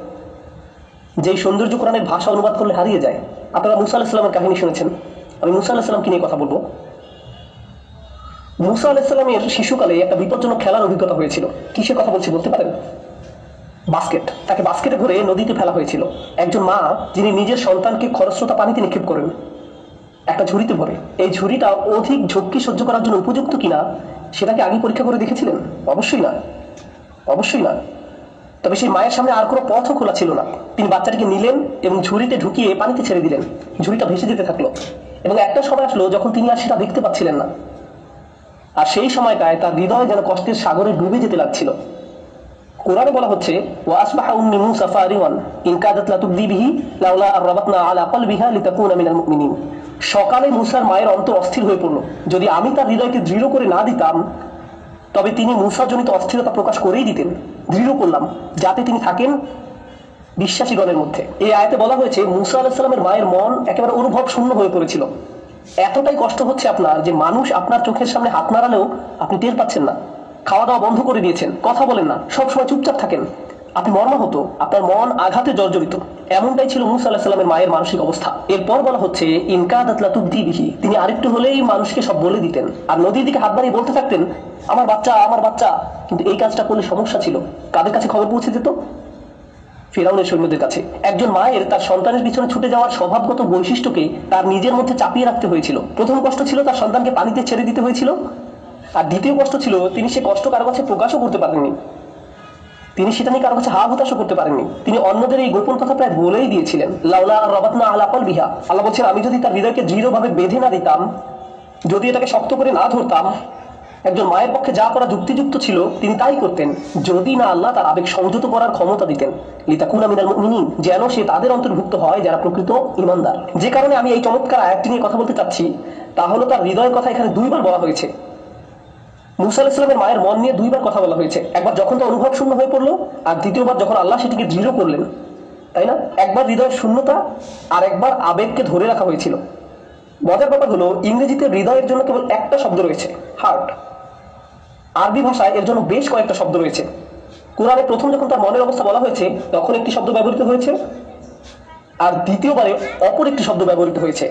যেই সৌন্দর্য কোরআনের ভাষা অনুবাদ করলে হারিয়ে যায়। আপনারা মুসা আলাইহিস সালামের কাহিনী শুনেছেন, আমি মুসা আলাইহিস সালামকে নিয়ে কথা বলবো। মুসা আলাইহিস সালামের শিশুকালে একটা বিপজ্জনক খেলার অভিজ্ঞতা হয়েছিল। কিসের কথা বলছি বলতে পারেন? বাস্কেট। তাকে বাস্কেটে ভরে নদীতে ফেলা হয়েছিল। একজন মা যিনি নিজের সন্তানকে খরস্রোতা পানিতে নিক্ষেপ করেন একটা ঝুড়িতে ভরে, এই ঝুড়িটা অধিক ঝক্কি সহ্য করার জন্য উপযুক্ত কিনা সেটাকে আগে পরীক্ষা করে দেখেছিলেন? অবশ্যই না, অবশ্যই না। তবে সেই মায়ের সামনে আর কোনো পথও খোলা ছিল না। তিনি বাচ্চাটিকে নিলেন এবং ঝুড়িতে ঢুকিয়ে পানিতে ছেড়ে দিলেন। ঝুড়িটা ভেসে যেতে থাকলো এবং একটা সময় আসলো যখন তিনি আর সেটা দেখতে পাচ্ছিলেন না। আর সেই সময়টায় তার হৃদয় যেন কষ্টের সাগরে ডুবে যেতে লাগছিল। কোরআনে বলা হচ্ছে, ওয়া আসবাহা উম্মি মূসা ফারিওয়ান ইন কাদাত লাতুবদি বিহি লাউলা আরবাতনা আলা কলবিহা লিতাকুনা মিনাল মুমিনিন। সকালে মূসার মায়ের অন্তর অস্থির হয়ে পড়ল। যদি আমি তার হৃদয়কে দৃঢ় করে না দিতাম তবে তিনি মূসাজনিত অস্থিরতা প্রকাশ করেই দিতেন। দৃঢ় করলাম যাতে তিনি থাকেন বিশ্বাসীগণের মধ্যে। এই আয়াতে বলা হয়েছে মূসা আলাইহিস সালামের মায়ের মন একেবারে অনুভব শূন্য হয়ে পড়েছিল। এতটাই কষ্ট হচ্ছে আপনার যে মানুষ আপনার চোখের সামনে হাত নাড়ালেও আপনি টের পাচ্ছেন না, খাওয়া দাওয়া বন্ধ করে দিয়েছেন, কথা বলেন না, সবসময় চুপচাপ থাকেন, আপনি মর্মাহত, আপনার মন আঘাতে জর্জরিত। এমনটাই ছিল মূসা আলাইহিস সালামের মায়ের মানসিক অবস্থা। এরপর বলা হচ্ছে ইনকাদাত লাতুবদি বিহি, তিনি আরেকটু হলেই মানুষকে সব বলে দিতেন আর নদীর দিকে হাত বাড়িয়ে বলতে থাকতেন, আমার বাচ্চা, আমার বাচ্চা। কিন্তু এই কাজটা করলে সমস্যা ছিল। কাদের কাছে খবর পৌঁছে যেত? ফিরাউনের সৈন্যদের কাছে। একজন মায়ের তার সন্তানের পিছনে ছুটে যাওয়ার স্বভাবগত বৈশিষ্ট্যকে তার নিজের মধ্যে চাপিয়ে রাখতে হয়েছিল। প্রথম কষ্ট ছিল তার সন্তানকে পানিতে ছেড়ে দিতে হয়েছিল, আর দ্বিতীয় কষ্ট ছিল তিনি সে কষ্ট কারো কাছে প্রকাশও করতে পারেননি। তিনি সেটা নিয়ে কারো কাছে হা হুতাশও করতে পারেননি। তিনি অন্যদের এই গোপন কথা প্রায় বলেই দিয়েছিলেন, লাউলা রাবাতনা আলা কলবিহা। আল্লাহ বলছেন, আমি যদি তার হৃদয়কে দৃঢ়ভাবে বেঁধে না দিতাম, যদি এটাকে শক্ত করে না ধরতাম, একজন মায়ের পক্ষে যা করা যুক্তিযুক্ত ছিল তিনি তাই করতেন, যদি না আল্লাহ তার আবেগ সংযত করার ক্ষমতা দিতেন। লিতাকুনা মিনাল মুমিনিন, যেন সে তাদের অন্তর্ভুক্ত হয় যারা প্রকৃত ঈমানদার। যে কারণে আমি এই চমৎকার আয়াতটি নিয়ে কথা বলতে চাচ্ছি তা হলো তার হৃদয়ের কথা এখানে দুইবার বলা হয়েছে। মূসা আলাইহিস সালামের মায়ের মন নিয়ে দুইবার কথা বলা হয়েছে। একবার যখন তা অনুভব শূন্য হয়ে পড়লো, আর দ্বিতীয়বার যখন আল্লাহ সেটিকে দৃঢ় করলেন, তাই না? একবার হৃদয়ের শূন্যতা আর একবার আবেগকে ধরে রাখা হয়েছিল। মজার ব্যাপার হলো ইংরেজিতে হৃদয়ের জন্য কেবল একটা শব্দ রয়েছে, হার্ট। আরবি ভাষায় এর জন্য বেশ কয়েকটা শব্দ রয়েছে। কোরআনে প্রথম যখন তার মনের অবস্থা বলা হয়েছে তখন একটি শব্দ ব্যবহৃত হয়েছে, আর দ্বিতীয়বারে অপর একটি শব্দ ব্যবহৃত হয়েছে।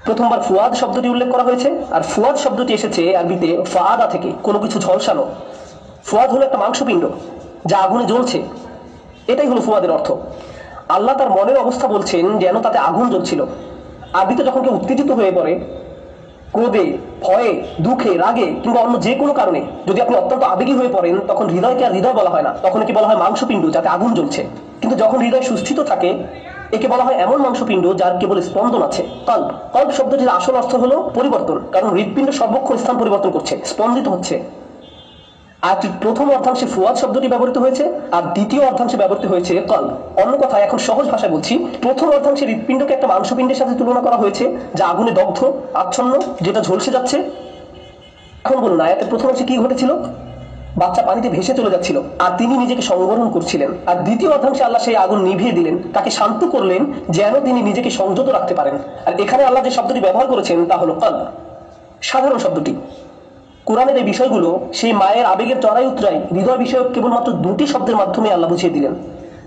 প্রথমবার ফুয়াদ শব্দটি উল্লেখ করা হয়েছে, আর ফুয়াদ শব্দটি এসেছে আরবিতে ফাআদা থেকে, কোনো কিছু ঝলসানো। ফুয়াদ হলো একটা মাংসপিণ্ড যা আগুনে জ্বলছে, এটাই হলো ফুয়াদের অর্থ। আল্লাহ তার মনের অবস্থা বলছেন যেন তাতে আগুন জ্বলছিল। আরবিতে যখন কেউ উত্তেজিত হয়ে পড়ে, ক্রোধে, ভয়ে, দুঃখে, রাগে কিংবা অন্য যে কোনো কারণে যদি আপনি অত্যন্ত আবেগী হয়ে পড়েন, তখন হৃদয়কে আর হৃদয় বলা হয় না, তখন একে বলা হয় মাংসপিণ্ড যাতে আগুন জ্বলছে। কিন্তু যখন হৃদয় সুস্থিত থাকে একে বলা হয় এমন মাংসপিণ্ড যার কেবল স্পন্দন আছে, কল্ব। কল্ব শব্দটির আসল অর্থ হলো পরিবর্তন, কারণ হৃৎপিণ্ড সর্বক্ষণ স্থান পরিবর্তন করছে, স্পন্দিত হচ্ছে। আর প্রথম অর্ধাংশে ফুয়াদ শব্দটি ব্যবহৃত হয়েছে, আর দ্বিতীয় অর্ধাংশে ব্যবহৃত হয়েছে কল্ব। অন্য কথায় এখন সহজ ভাষায় বলছি, প্রথম অর্ধাংশে হৃৎপিণ্ডকে একটা মাংসপিণ্ডের সাথে তুলনা করা হয়েছে যা আগুনে দগ্ধ, আচ্ছন্ন, যেটা ঝলসে যাচ্ছে। এখন বলুন আয়াতের প্রথম অংশে কি ঘটেছিল? বাচ্চা পানিতে ভেসে চলে যাচ্ছিল আর তিনি নিজেকে সংবরণ করছিলেন। আর দ্বিতীয় অর্ধাংশে আল্লাহ সেই আগুন নিভিয়ে দিলেন, তাকে শান্ত করলেন যেন তিনি নিজেকে সংযত রাখতে পারেন। আর এখানে আল্লাহ যে শব্দটি ব্যবহার করেছেন তা হলো কল্ব, সাধারণ শব্দটি। কোরআনের এই বিষয়গুলো সেই মায়ের আবেগের চড়াই উতরাই হৃদয় বিষয়ক কেবলমাত্র দুটি শব্দের মাধ্যমে আল্লাহ বুঝিয়ে দিলেন।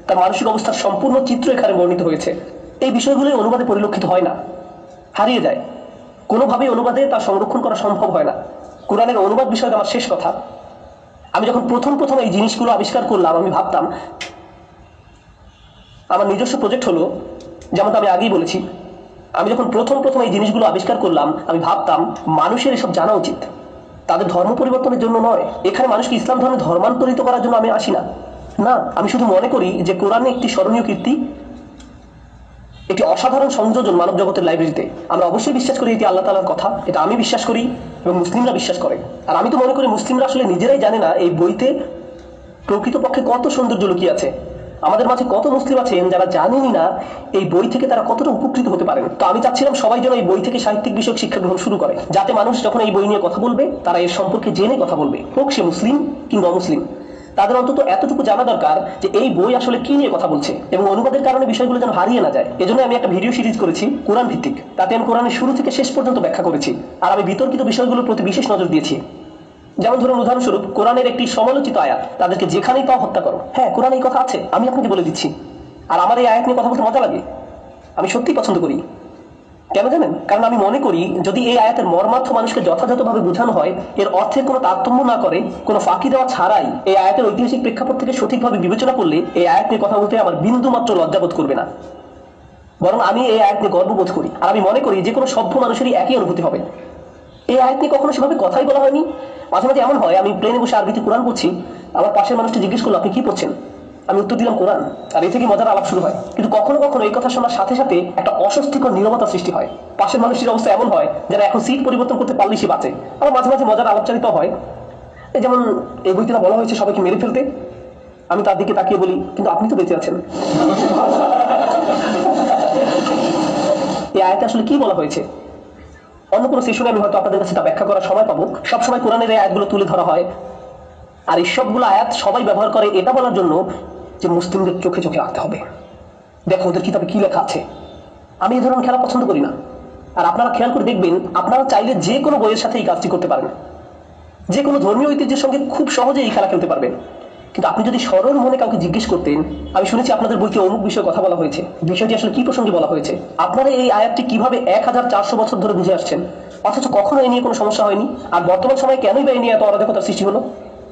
তার মানসিক অবস্থার সম্পূর্ণ চিত্র এখানে বর্ণিত হয়েছে। এই বিষয়গুলোই অনুবাদে পরিলক্ষিত হয় না, হারিয়ে যায়। কোনোভাবেই অনুবাদে তা সংরক্ষণ করা সম্ভব হয় না। কোরআনের অনুবাদ বিষয়ক আমার শেষ কথা, আমি যখন প্রথম এই জিনিসগুলো আবিষ্কার করলাম, আমি ভাবতাম, আমার নিজস্ব প্রজেক্ট হলো, যেমনটা আমি আগেই বলেছি, আমি যখন প্রথম এই জিনিসগুলো আবিষ্কার করলাম আমি ভাবতাম মানুষের এসব জানা উচিত, তাদের ধর্ম পরিবর্তনের জন্য নয়। এখানে মানুষকে ইসলাম ধর্মে ধর্মান্তরিত করার জন্য আমি আসি না। না, আমি শুধু মনে করি যে কোরআনে একটি স্মরণীয় কীর্তি, একটি অসাধারণ সংযোজন মানব জগতের লাইব্রেরিতে। আমরা অবশ্যই বিশ্বাস করি এটি আল্লাহ তাআলার কথা, এটা আমি বিশ্বাস করি এবং মুসলিমরা বিশ্বাস করে। আর আমি তো মনে করি মুসলিমরা আসলে নিজেরাই জানে না এই বইতে প্রকৃতপক্ষে কত সৌন্দর্য লুকিয়ে আছে। আমাদের মাঝে কত মুসলিম আছেন যারা জানেনই না এই বই থেকে তারা কতটা উপকৃত হতে পারেন। তো আমি চাচ্ছিলাম সবাই যেন এই বই থেকে সাহিত্যিক বিষয়ক শিক্ষা গ্রহণ শুরু করে, যাতে মানুষ যখন এই বই নিয়ে কথা বলবে তারা এর সম্পর্কে জেনে কথা বলবে, হোক সে মুসলিম কিংবা অমুসলিম। তাদের অন্তত এতটুকু জানা দরকার যে এই বই আসলে কি নিয়ে কথা বলছে, এবং অনুবাদের কারণে বিষয়গুলো যেন হারিয়ে না যায়। এজন্য আমি একটা ভিডিও সিরিজ করেছি কোরআন ভিত্তিক, তাতে আমি কোরআনের শুরু থেকে শেষ পর্যন্ত ব্যাখ্যা করেছি। আর আমি বিতর্কিত বিষয়গুলোর প্রতি বিশেষ নজর দিয়েছি। যেমন ধরুন উদাহরণস্বরূপ কোরআনের একটি সমালোচিত আয়াত, তাদেরকে যেখানেই পাও হত্যা করো। হ্যাঁ, কোরআনে এই কথা আছে, আমি আপনাকে বলে দিচ্ছি। আর আমার এই আয়াত নিয়ে কথা বলতে মজা লাগে, আমি সত্যিই পছন্দ করি। কেন জানেন? কারণ আমি মনে করি যদি এই আয়াতের মর্মার্থ মানুষকে যথাযথভাবে বোঝানো হয়, এর অর্থের কোনো তারতম্য না করে, কোনো ফাঁকি দেওয়া ছাড়াই এই আয়াতের ঐতিহাসিক প্রেক্ষাপট থেকে সঠিকভাবে বিবেচনা করলে এই আয়াত নিয়ে কথা বলতে আমার বিন্দু মাত্র লজ্জাবোধ করবে না, বরং আমি এই আয়াত নিয়ে গর্ববোধ করি। আর আমি মনে করি যে কোনো সভ্য মানুষেরই একই অনুভূতি হবে। এই আয়াত নিয়ে কখনো সেভাবে কথাই বলা হয়নি। মাঝে মাঝে এমন হয়, আমি প্লেনে বসে আরবিতে কোরআন পড়ছি, আমার পাশের মানুষটি জিজ্ঞেস করলো আপনি কি পড়ছেন, আমি উত্তর দিলাম কোরআন, আর এই থেকে মজার আলাপ শুরু হয়। কিন্তু কখনো কখনো এই কথা শোনার সাথে সাথে একটা অস্বস্তিকর নীরবতা সৃষ্টি হয়। পাশের মানুষটির অবস্থা এমন হয় যারা এখন সিট পরিবর্তন করতে পারলেই সে বাঁচে। আবার মাঝে মাঝে মজার আলাপচারিত হয়, এই যেমন এই বইতে না বলা হয়েছে সবাইকে মেরে ফেলতে, আমি তার দিকে তাকিয়ে বলি কিন্তু আপনি তো বেঁচে আছেন। এই আয়াতে আসলে কি বলা হয়েছে? অন্য কোনো সেশনে আমি হয়তো আপনাদের কাছে তা ব্যাখ্যা করার সময় পাবো। সবসময় কোরআনের এই আয়াতগুলো তুলে ধরা হয়, আর এই সবগুলো আয়াত সবাই ব্যবহার করে এটা বলার জন্য যে মুসলিমদের চোখে চোখে রাখতে হবে, দেখো ওদের কিতাবে কি লেখা আছে। আমি এই ধরনের খেলা পছন্দ করি না। আর আপনারা খেয়াল করে দেখবেন, আপনারা চাইলে যে কোনো বইয়ের সাথে এই কাজটি করতে পারেন, যে কোনো ধর্মীয় ঐতিহ্যের সঙ্গে খুব সহজে এই খেলা খেলতে পারবেন। কিন্তু আপনি যদি সরল মনে কাউকে জিজ্ঞেস করতেন, আমি শুনেছি আপনাদের বইতে অমুক বিষয়ে কথা বলা হয়েছে, বিষয়টি আসলে কি প্রসঙ্গে বলা হয়েছে, আপনারা এই আয়াতটি কিভাবে 1400 বছর ধরে বুঝে আসছেন, অথচ কখনো এই নিয়ে কোনো সমস্যা হয়নি, আর বর্তমান সময়ে কেনই বা এই নিয়ে এত অরাজকতার সৃষ্টি হলো?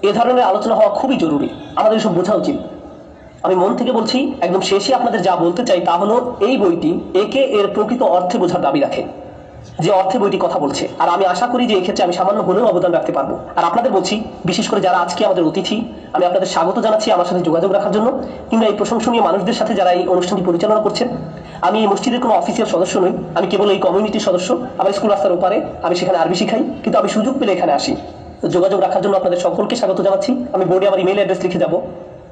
এ ধরনের আলোচনা হওয়া খুবই জরুরি, আমাদের এসব বোঝা উচিত। আমি মন থেকে বলছি, একদম শেষে আপনাদের যা বলতে চাই তা হলো এই বইটি একে এর প্রকৃত অর্থে বোঝার দাবি রাখে, যে অর্থে বইটি কথা বলছে। আর আমি আশা করি যে এক্ষেত্রে আমি সামান্য হলেও অবদান রাখতে পারবো। আর আপনাদের বলছি, বিশেষ করে যারা আজকে আমাদের অতিথি, আমি আপনাদের স্বাগত জানাচ্ছি আমার সাথে যোগাযোগ রাখার জন্য, কিংবা এই প্রশংসনীয় মানুষদের সাথে যারা এই অনুষ্ঠানটি পরিচালনা করছেন। আমি এই মসজিদের কোনো অফিসিয়াল সদস্য নই, আমি কেবল এই কমিউনিটির সদস্য। আমার স্কুল রাস্তার ওপারে, আমি সেখানে আরবি শিখাই, কিন্তু আমি সুযোগ পেলে এখানে আসি। যোগাযোগ রাখার জন্য আপনাদের সকলকে স্বাগত জানাচ্ছি। আমি বোর্ডে আমার ইমেল অ্যাড্রেস লিখে যাব,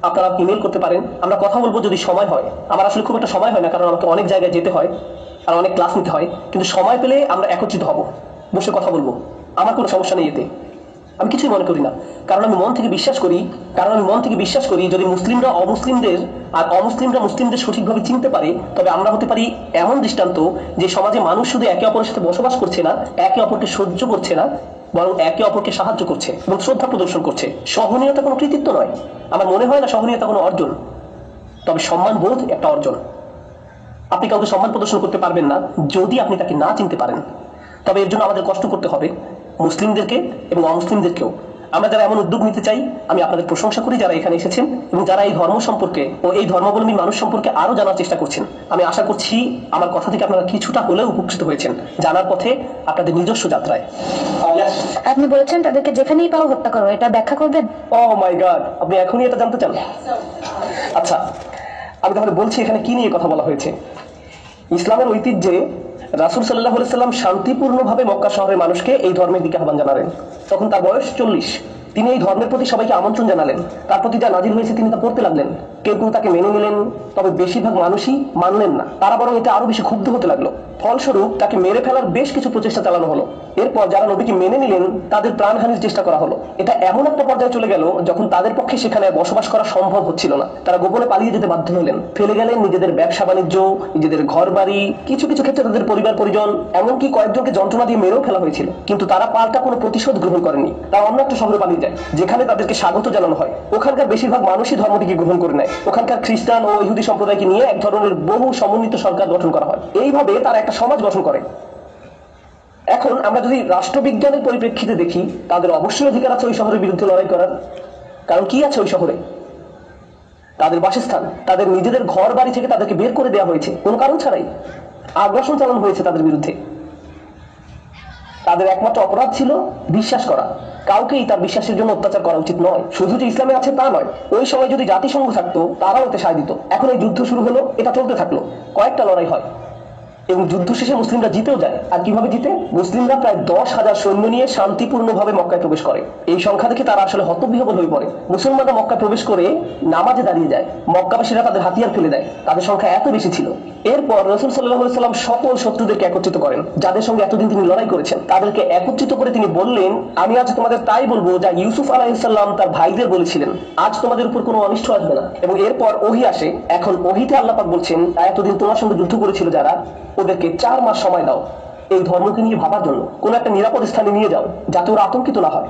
আপনারা ইমেল করতে পারেন, আমরা কথা বলবো যদি সময় হয়। আমার আসলে খুব একটা সময় হয় না, কারণ আমাকে অনেক জায়গায় যেতে হয় আর অনেক ক্লাস নিতে হয়, কিন্তু সময় পেলে আমরা একত্রিত হব, বসে কথা বলবো, আমার কোনো সমস্যা নেই এতে। আমি কিছুই মনে করি না, কারণ আমি মন থেকে বিশ্বাস করি যদি মুসলিমরা অমুসলিমদের আর অমুসলিমরা মুসলিমদের সঠিকভাবে চিনতে পারে, তবে আমরা হতে পারি এমন দৃষ্টান্ত যে সমাজে মানুষ শুধু একে অপরের সাথে বসবাস করছে না, একে অপরকে সহ্য করছে না, বরং একে অপরকে সাহায্য করছে এবং শ্রদ্ধা প্রদর্শন করছে। সহনীয়তা কোনো কৃতিত্ব নয়, আমার মনে হয় না সহনীয়তা কোনো অর্জন, তবে সম্মান বোধ একটা অর্জন। আপনি কাউকে সম্মান প্রদর্শন করতে পারবেন না যদি আপনি তাকে না চিনতে পারেন। তবে এর জন্য আমাদের কষ্ট করতে হবে, মুসলিমদেরকে এবং অমুসলিমদেরকেও। আমরা যারা এমন উদ্যোগ নিতে চাই, আমি আপনাদের প্রশংসা করি যারা এখানে এসেছেন এবং যারা এই ধর্ম সম্পর্কে ও এই ধর্মাবলম্বী মানুষ সম্পর্কে আরো জানার চেষ্টা করছেন। আমি আশা করছি আমার কথা থেকে আপনারা কিছুটা হলেও উপকৃত হয়েছেন জানার পথে আপনাদের নিজস্ব যাত্রায়। আপনি বলেছেন তাদেরকে যেখানেই পাও হত্যা করো, এটা ব্যাখ্যা করবেন? ও মাই গড, আপনি এখনই এটা জানতে চান? আচ্ছা, আমি তাহলে বলছি এখানে কি নিয়ে কথা বলা হয়েছে। ইসলামের ঐতিহ্যে রাসূল সাল্লাল্লাহু আলাইহি সাল্লাম শান্তিপূর্ণভাবে মক্কা শহরের মানুষকে এই ধর্মের দিকে আহ্বান জানালেন। তখন তার বয়স 40। তিনি এই ধর্মের প্রতি সবাইকে আমন্ত্রণ জানালেন, তার প্রতি যা নাজিল হয়েছে তিনি তা পড়তে লাগলেন। কেউ কেউ তাকে মেনে নিলেন, তবে বেশিরভাগ মানুষই মানলেন না, তারা বরং এতে আরো বেশি ক্ষুব্ধ হতে লাগলো। ফলস্বরূপ তাকে মেরে ফেলার বেশ কিছু প্রচেষ্টা চালানো হলো। এরপর যারা নবীকে মেনে নিলেন তাদের প্রাণহানির চেষ্টা করা হলো। এটা এমন একটা পর্যায়ে চলে গেল যখন তাদের পক্ষে সেখানে বসবাস করা সম্ভব হচ্ছিল না। তারা গোপনে পালিয়ে যেতে বাধ্য হলেন, ফেলে গেলেন নিজেদের ব্যবসা বাণিজ্য, নিজেদের ঘর বাড়ি, কিছু কিছু ক্ষেত্রে তাদের পরিবার পরিজন, এমনকি কয়েকজনকে যন্ত্রণা দিয়ে মেরেও ফেলা হয়েছিল। কিন্তু তারা পাল্টা কোনো প্রতিশোধ গ্রহণ করেনি, তারা অন্য একটা শহরে পালিয়ে যায় যেখানে তাদেরকে স্বাগত জানানো হয়। ওখানকার বেশিরভাগ মানুষই ধর্মটিকে গ্রহণ করে নেয়। ওখানকার খ্রিস্টান ও ইহুদি সম্প্রদায়কে নিয়ে এক ধরনের বহু সমন্বিত সরকার গঠন করা হয়। এইভাবে তারা একটা সমাজ গঠন করে। এখন আমরা যদি রাষ্ট্রবিজ্ঞানের পরিপ্রেক্ষিতে দেখি, তাদের অবশ্যই অধিকার আছে ওই শহরের বিরুদ্ধে লড়াই করার। কারণ কি আছে ওই শহরে? তাদের বাসস্থান, তাদের নিজেদের ঘর বাড়ি থেকে তাদেরকে বের করে দেওয়া হয়েছে কোনো কারণ ছাড়াই। আগ্রাসন চালানো হয়েছে তাদের বিরুদ্ধে। তাদের একমাত্র অপরাধ ছিল বিশ্বাস করা। কাউকেই তার বিশ্বাসের জন্য অত্যাচার করা উচিত নয়। শুধু যে ইসলামে আছে তা নয়, ওই সময় যদি জাতিসংঘ থাকতো তারাও এতে সায় দিত। এখন এই যুদ্ধ শুরু হলো, এটা চলতে থাকলো, কয়েকটা লড়াই হয় এবং যুদ্ধ শেষে মুসলিমরা জিতেও যায়। আর কিভাবে জিতে? মুসলিমরা প্রায় 10,000 সৈন্য নিয়ে শান্তিপূর্ণভাবে মক্কায় প্রবেশ করে। এই সংখ্যা দেখে তারা আসলে হতবিহ্বল হয়ে পড়ে। মুসলমানরা মক্কায় প্রবেশ করে নামাজে দাঁড়িয়ে যায়, মক্কাবাসীরা তাদের হাতিয়ার ফেলে দেয়, তাদের সংখ্যা এত বেশি ছিল। এরপর রাসূল সাল্লাল্লাহু আলাইহি সাল্লাম সকল শত্রুদেরকে একত্রিত করেন, যাদের সঙ্গে এতদিন তিনি লড়াই করেছেন। তাদেরকে একত্রিত করে তিনি বললেন, আমি আজ তোমাদের তাই বলবো যা ইউসুফ আলাইহিস সালাম তার ভাইদের বলেছিলেন, আজ তোমাদের উপর কোনো অনিষ্ট আসবে না। এবং এরপর ওহী আসে। এখন ওহীতে আল্লাহ পাক বলছেন, এতদিন তোমার সঙ্গে যুদ্ধ করেছিল যারা, ওদেরকে 4 মাস সময় দাও এই ধর্মকে নিয়ে ভাবার জন্য। কোন একটা নিরাপদ স্থানে নিয়ে যাও যাতে ওরা আতঙ্কিত না হয়।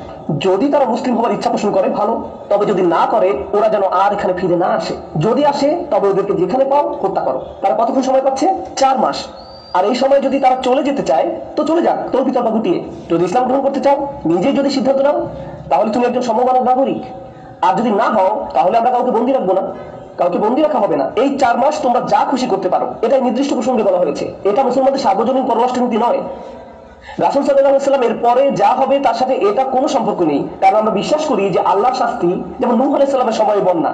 যদি তারা মুসলিম হওয়ার ইচ্ছা পোষণ করে ভালো, তবে যদি না করে ওরা যেন আর এখানে ফিরে না আসে। যদি আসে তবে ওদেরকে যেখানে পাও হত্যা করো। তারা কতক্ষণ সময় পাচ্ছে? 4 মাস। আর এই সময় যদি তারা চলে যেতে চায় তো চলে যাক, তোর পিতা বা গুটিয়ে। যদি ইসলাম গ্রহণ করতে চাও, নিজেই যদি সিদ্ধান্ত নাও, তাহলে তুমি একজন সমমানের নাগরিক। আর যদি না হও, তাহলে আমরা কাউকে বন্দী রাখবো না, কাউকে বন্দী রাখা হবে না। এই 4 মাস তোমরা যা খুশি করতে পারো, এটাই নির্দিষ্ট প্রসঙ্গে বলা হয়েছে। এটা মুসলমানদের সার্বজনীন পররাষ্ট্রনীতি নয়। রাসূল সাল্লাল্লাহু আলাইহি ওয়াসাল্লাম এর পরে যা হবে তার সাথে এটা কোনো সম্পর্ক নেই। কারণ আমরা বিশ্বাস করি যে আল্লাহর শাস্তি, যেমন নূহ আলাইহিস সালামের সময়ে বন্যা,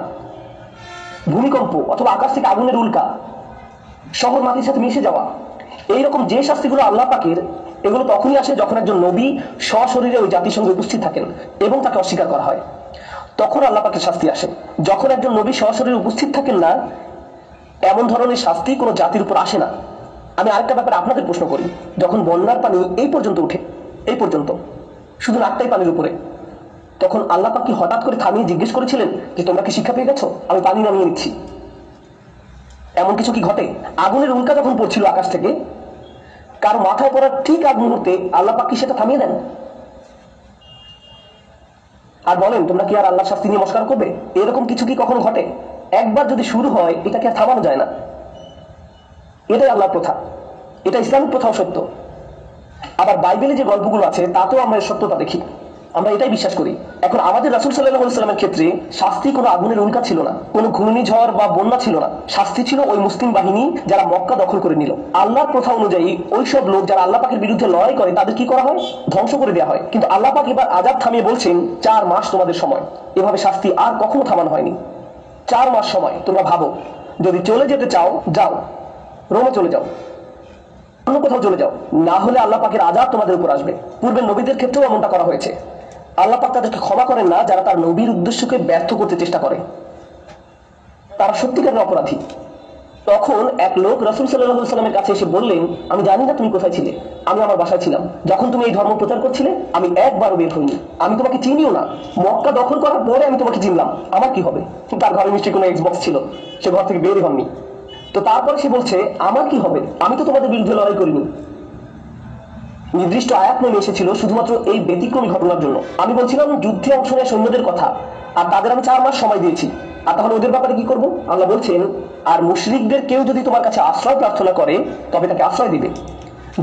ভূমিকম্প অথবা আকাশ থেকে আগুনের উল্কা, শহর মাটির সাথে মিশে যাওয়া, এইরকম যে শাস্তিগুলো আল্লাহ পাকের, এগুলো তখনই আসে যখন একজন নবী সশরীরে ওই জাতির সঙ্গে উপস্থিত থাকেন এবং তাকে অস্বীকার করা হয়, তখন আল্লাহ পাকের শাস্তি আসে। যখন একজন নবী সশরীরে উপস্থিত থাকেন না, এমন ধরনের শাস্তি কোনো জাতির উপর আসে না। আমি আরেকটা ব্যাপারে আপনাদের প্রশ্ন করি, যখন বন্যার পানি এই পর্যন্ত উঠে, এই পর্যন্ত শুধু নাকটাই পানির উপরে, তখন আল্লাহ পাক কি হঠাৎ করে থামিয়ে জিজ্ঞেস করেছিলেন যে তোমরা কি শিক্ষা পেয়ে গেছো, আমি পানি নামিয়ে নিচ্ছি? এমন কিছু কি ঘটে? আগুনের উল্কা যখন পড়ছিল আকাশ থেকে, কারো মাথায় পড়ার ঠিক আগ মুহূর্তে আল্লাহ পাক কি সেটা থামিয়ে দেন? আর বলেন, তোমরা কি আর আল্লাহর শাস্তি নিয়ে মস্কার করবে? এরকম কিছু কি কখনো ঘটে? একবার যদি শুরু হয়, এটাকে আর থামানো যায় না। এটাই আল্লাহর প্রথা, এটা ইসলামিক প্রথাও সত্য। আবার বাইবেলে যে গল্পগুলো আছে তাতেও আমরা এর সত্যতা দেখি, আমরা এটাই বিশ্বাস করি। এখন আমাদের রাসূল সাল্লাল্লাহু আলাইহি ওয়াসাল্লামের ক্ষেত্রে শাস্তি কোনো আগুনের উল্কা ছিল না, কোনো ঘূর্ণিঝড় বা বন্যা ছিল না। শাস্তি ছিল ওই মুসলিম বাহিনী যারা মক্কা দখল করে নিল। আল্লাহর প্রথা অনুযায়ী ওই সব লোক যারা আল্লাহ পাকের বিরুদ্ধে লড়াই করে তাদের কি করা হয়? ধ্বংস করে দেওয়া হয়। কিন্তু আল্লাহ পাক এবার আযাব থামিয়ে বলছেন 4 মাস তোমাদের সময়। এভাবে শাস্তি আর কখনো থামানো হয়নি। 4 মাস সময়। তোমরা ভাবো, যদি চলে যেতে চাও যাও, রোমে চলে যাও, অন্য কোথাও চলে যাও, না হলে আল্লাহ পাকের আযাব তোমাদের উপর আসবে। পূর্বের নবীদের ক্ষেত্রেও এমনটা করা হয়েছে। আল্লাহ পাক তাদেরকে ক্ষমা করেন না যারা তার নবীর উদ্দেশ্যকে ব্যর্থ করতে চেষ্টা করে, তারা সত্যিকারের অপরাধী। তখন এক লোক রাসূল সাল্লাল্লাহু আলাইহি ওয়াসাল্লামের কাছে এসে বললেন, আমি জানি না তুমি কোথায় ছিলে, আমি আমার বাসায় ছিলাম যখন তুমি এই ধর্ম প্রচার করছিলে। আমি একবারও বের হইনি, আমি তোমাকে চিনিও না। মক্কা দখল করার পরে আমি তোমাকে চিনলাম, আমার কি হবে? তার ঘরে নিশ্চয়ই কোনো এক্সবক্স ছিল, সে ঘর থেকে বেরই হননি। তো তারপরে সে বলছে, আমার কি হবে? আমি তো তোমাদের বিরুদ্ধে লড়াই করিনি। নির্দিষ্ট আয়াত নেমে এসেছিল শুধুমাত্র এই ব্যতিক্রমী ঘটনার জন্য। আমি বলছিলাম যুদ্ধে অংশ নেওয়া সৈন্যদের কথা, আর তাদের আমি 4 মাস সময় দিয়েছি। আর তাহলে ওদের ব্যাপারে কি করব? আল্লাহ বলছেন, আর মুশরিকদের কেউ যদি তোমার কাছে আশ্রয় প্রার্থনা করে তবে তাকে আশ্রয় দিবে,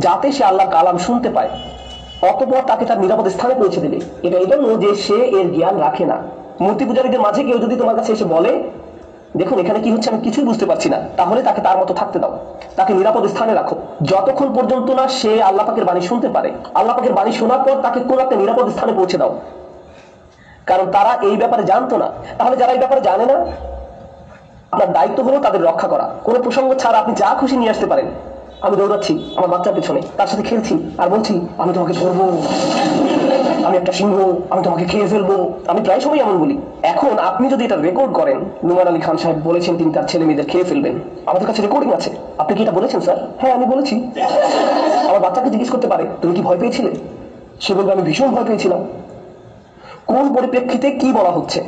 যাতে সে আল্লাহর কালাম শুনতে পায়, অতঃপর তাকে তার নিরাপদ স্থানে পৌঁছে দেবে। এটা এই জন্য যে সে এর জ্ঞান রাখে না। মূর্তি পূজারীদের মাঝে কেউ যদি তোমার কাছে এসে বলে, দেখুন এখানে কি হচ্ছে আমি কিছুই বুঝতে পারছি না, তাহলে তাকে তার মতো থাকতে দাও, তাকে নিরাপদ স্থানে রাখো, যতক্ষণ পর্যন্ত না সে আল্লাহ পাকের বাণী শুনতে পারে। আল্লাহ পাকের বাণী শোনার পর তাকে কোন একটা নিরাপদ স্থানে পৌঁছে দাও, কারণ তারা এই ব্যাপারে জানতো না। তাহলে যারা এই ব্যাপারে জানে না, আপনার দায়িত্ব হলো তাদের রক্ষা করা। কোনো প্রসঙ্গ ছাড়া আপনি যা খুশি নিয়ে আসতে পারেন। আমি দৌড়াচ্ছি আমার বাচ্চার পেছনে, তার সাথে খেলছি আর বলছি, আমি তোমাকে ধরবো, আমি একটা সিংহ, আমি তোমাকে খেয়ে ফেলবো। আমি প্রায় সময় এমন বলি। এখন আপনি যদি এটা রেকর্ড করেন, নোমান আলী খান সাহেব বলেছেন তিনি তার ছেলে মেয়েদের খেয়ে ফেলবেন, আমাদের কাছে রেকর্ডিং আছে। আপনি কি এটা বলেছেন স্যার? হ্যাঁ আমি বলেছি। আমার বাচ্চাকে জিজ্ঞেস করতে পারে, তুমি কি ভয় পেয়েছিলে? সে বলবে, আমি ভীষণ ভয় পেয়েছিলাম। কোন পরিপ্রেক্ষিতে কি বলা হচ্ছে?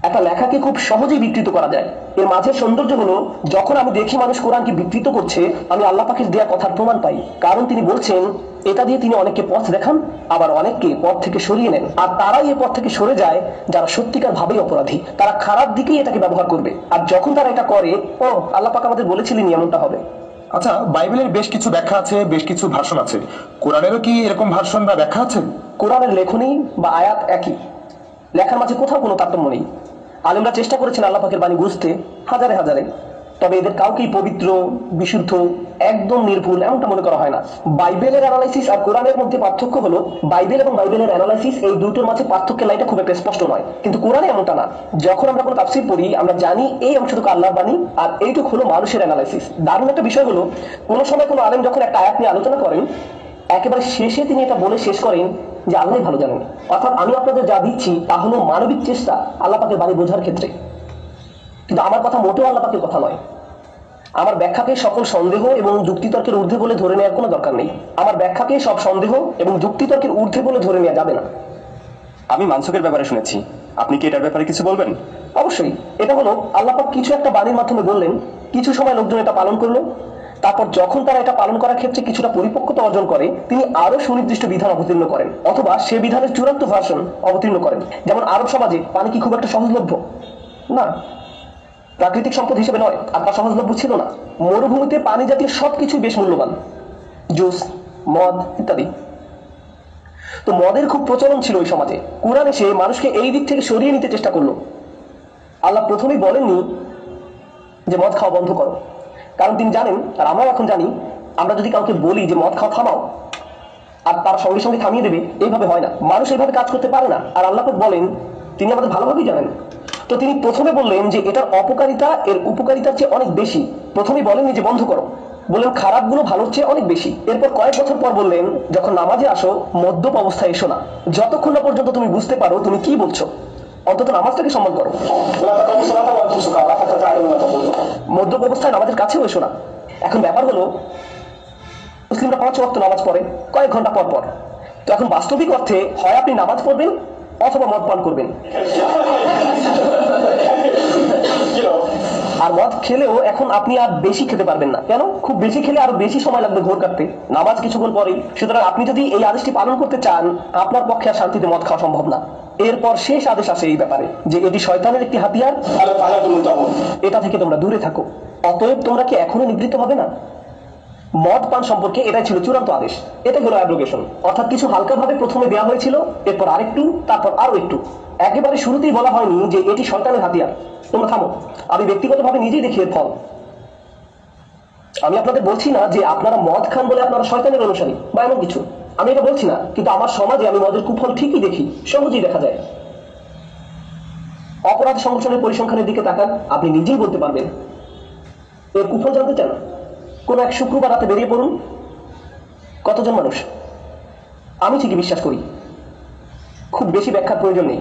একটা লেখাকে খুব সহজেই বিকৃত করা যায়। এর মাঝে সৌন্দর্য হলো, যখন আমি দেখি মানুষ কোরআনকে বিকৃত করছে, আমি আল্লাহ পাকের দেয়া কথার প্রমাণ পাই। কারণ তিনি বলছেন, এটা দিয়ে তিনি অনেককে পথ দেখান, আবার অনেককে পথ থেকে সরিয়ে নেন। আর তারাই এই পথ থেকে সরে যায় যারা সত্যিকার ভাবেই অপরাধী। তারা খারাপ দিকেই এটাকে ব্যবহার করবে। আর যখন তারা এটা করে, ও আল্লাহ পাক আমাদের বলেছিলেন এমনটা হবে। আচ্ছা, বাইবেলের বেশ কিছু ব্যাখ্যা আছে, বেশ কিছু ভার্সন আছে। কোরআনেরও কি এরকম ভার্সন বা ব্যাখ্যা আছে? কোরআনের লেখনী বা আয়াত একই, লেখার মাঝে কোথাও কোনো তারতম্য নেই। আলেমরা চেষ্টা করেছেন আল্লাহ পাকের বাণী বুঝতে, হাজারে হাজারে, তবে এদের কাউকেই পবিত্র, বিশুদ্ধ, একদম নির্ভুল এমনটা মনে করা হয় না। বাইবেলের অ্যানালাইসিস আর কোরআনের মধ্যে পার্থক্য হলো, বাইবেল এবং বাইবেলের অ্যানালাইসিস এই দুটোর মাঝে পার্থক্যের লাইনটা খুব একটা স্পষ্ট নয়। কিন্তু কোরআনে এমনটা না। যখন আমরা কোনো তাফসীর পড়ি, আমরা জানি এই অংশটুকু আল্লাহর বাণী আর এইটুকু হলো মানুষের অ্যানালাইসিস। দারুণ একটা বিষয় হলো, কোনো সময় কোনো আলেম যখন একটা আয়াত নিয়ে আলোচনা করেন, একেবারে শেষে তিনি এটা বলে শেষ করেন যে আল্লাহ ভালো জানেন। অর্থাৎ আমি আপনাদের যা দিচ্ছি তা হলো মানবিক চেষ্টা আল্লাহ পাকের বাণী বোঝার ক্ষেত্রে। কিন্তু আমার কথা মোটেও আল্লাহ পাকের কথা নয়। আমার ব্যাখ্যাকে সকল সন্দেহ এবং যুক্তিতর্কের ঊর্ধ্বে বলে ধরে নেওয়ার কোনো দরকার নেই। আমার ব্যাখ্যাকে সব সন্দেহ এবং যুক্তিতর্কের ঊর্ধ্বে বলে ধরে নেওয়া যাবে না। আমি মানসুকের ব্যাপারে শুনেছি, আপনি কি এটার ব্যাপারে কিছু বলবেন? অবশ্যই। এটা হলো আল্লাহ পাক কিছু একটা বাণীর মাধ্যমে বললেন, কিছু সময় লোকজন এটা পালন করলো, তারপর যখন তারা এটা পালন করার ক্ষেত্রে কিছুটা পরিপক্কতা অর্জন করে, তিনি আরো সুনির্দিষ্ট বিধান অবতীর্ণ করেন, অথবা সে বিধানের চূড়ান্ত ভার্সন অবতীর্ণ করেন। যেমন আরব সমাজে পানি কি খুব একটা সহজলভ্য? না। প্রাকৃতিক সম্পদ হিসেবে নয়, আর তা সহজলভ্য ছিল না। মরুভূমিতে পানি জাতীয় সবকিছুই বেশ মূল্যবান, জুস, মদ ইত্যাদি। তো মদের খুব প্রচলন ছিল ওই সমাজে। কোরআন এসে মানুষকে এই দিক থেকে সরিয়ে নিতে চেষ্টা করলো। আল্লাহ প্রথমেই বলেননি যে মদ খাওয়া বন্ধ করো, কারণ তিনি জানেন, আর আমরাও এখন জানি, আমরা যদি কাউকে বলি যে মদ খাওয়া থামাও, আর তার সঙ্গে সঙ্গে থামিয়ে দেবে, এইভাবে হয় না। মানুষ এইভাবে কাজ করতে পারে না। আর আল্লাহ পাক বলেন, তিনি আমাদের ভালোভাবেই জানেন। তো তিনি প্রথমে বললেন যে এটার অপকারিতা এর উপকারিতার চেয়ে অনেক বেশি। প্রথমেই বলেননি যে বন্ধ করো, বললেন খারাপগুলো ভালোর চেয়ে অনেক বেশি। এরপর কয়েক বছর পর বললেন, যখন নামাজে আসো মদ্যপ অবস্থায় এসো না, যতক্ষণ না পর্যন্ত তুমি বুঝতে পারো তুমি কি বলছো, অন্তত নামাজটাকে সম্মান করো। মদ্যপ অবস্থায় নামাজের কাছেও এসো না। এখন ব্যাপার হলো, মুসলিমরা 5 ওয়াক্ত নামাজ পড়ে কয়েক ঘন্টা পর পর। তো এখন বাস্তবিক অর্থে হয় আপনি নামাজ পড়বেন অথবা মদ পান করবেন। আর মদ খেলেও এখন আপনি আর বেশি খেতে পারবেন না। কেন? খুব বেশি খেলে আরো বেশি সময় লাগবে ঘোর কাটতে, নামাজ কিছুক্ষণ পরেই। সুতরাং আপনি যদি এই আদেশটি পালন করতে চান, আপনার পক্ষে আর শান্তিতে মদ খাওয়া সম্ভব না। এরপর শেষ আদেশ আসে এই ব্যাপারে যে এটি শয়তানের একটি হাতিয়ার, এটা থেকে তোমরা দূরে থাকো। অতএব তোমরা কি এখনো নিবৃত্ত হবে না? মদ পান সম্পর্কে এটাই ছিল চূড়ান্ত আদেশ। এটা হলো অ্যাব্রোগেশন, অর্থাৎ কিছু হালকাভাবে প্রথমে দেওয়া হয়েছিল, এরপর আরেকটু, তারপর আরো একটু। একেবারে শুরুতেই বলা হয়নি যে এটি শয়তানের হাতিয়ার, তোমরা থামো। আমি ব্যক্তিগতভাবে নিজেই দেখি এর ফল। আমি আপনাদের বলছি না যে আপনারা মদ খান বলে আপনারা শয়তানের অনুসারী বা এমন কিছু, আমি এটা বলছি না। কিন্তু আমার সমাজে আমি মদের কুফল ঠিকই দেখি, সহজেই দেখা যায়। অপরাধ সংগঠনের পরিসংখ্যানের দিকে তাকান, আপনি নিজেই বলতে পারবেন। এর কুফল জানতে চান? কোন এক শুক্রবার রাতে বেরিয়ে পড়ুন, কতজন মানুষ? আমি ঠিকই বিশ্বাস করি, খুব বেশি ব্যাখ্যার প্রয়োজন নেই।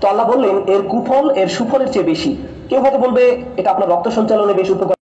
তো আল্লাহ বললেন এর কুফল এর সুফলের চেয়ে বেশি। কেউ হয়তো বলবে এটা আপনার রক্ত সঞ্চালনে বেশ উপকার।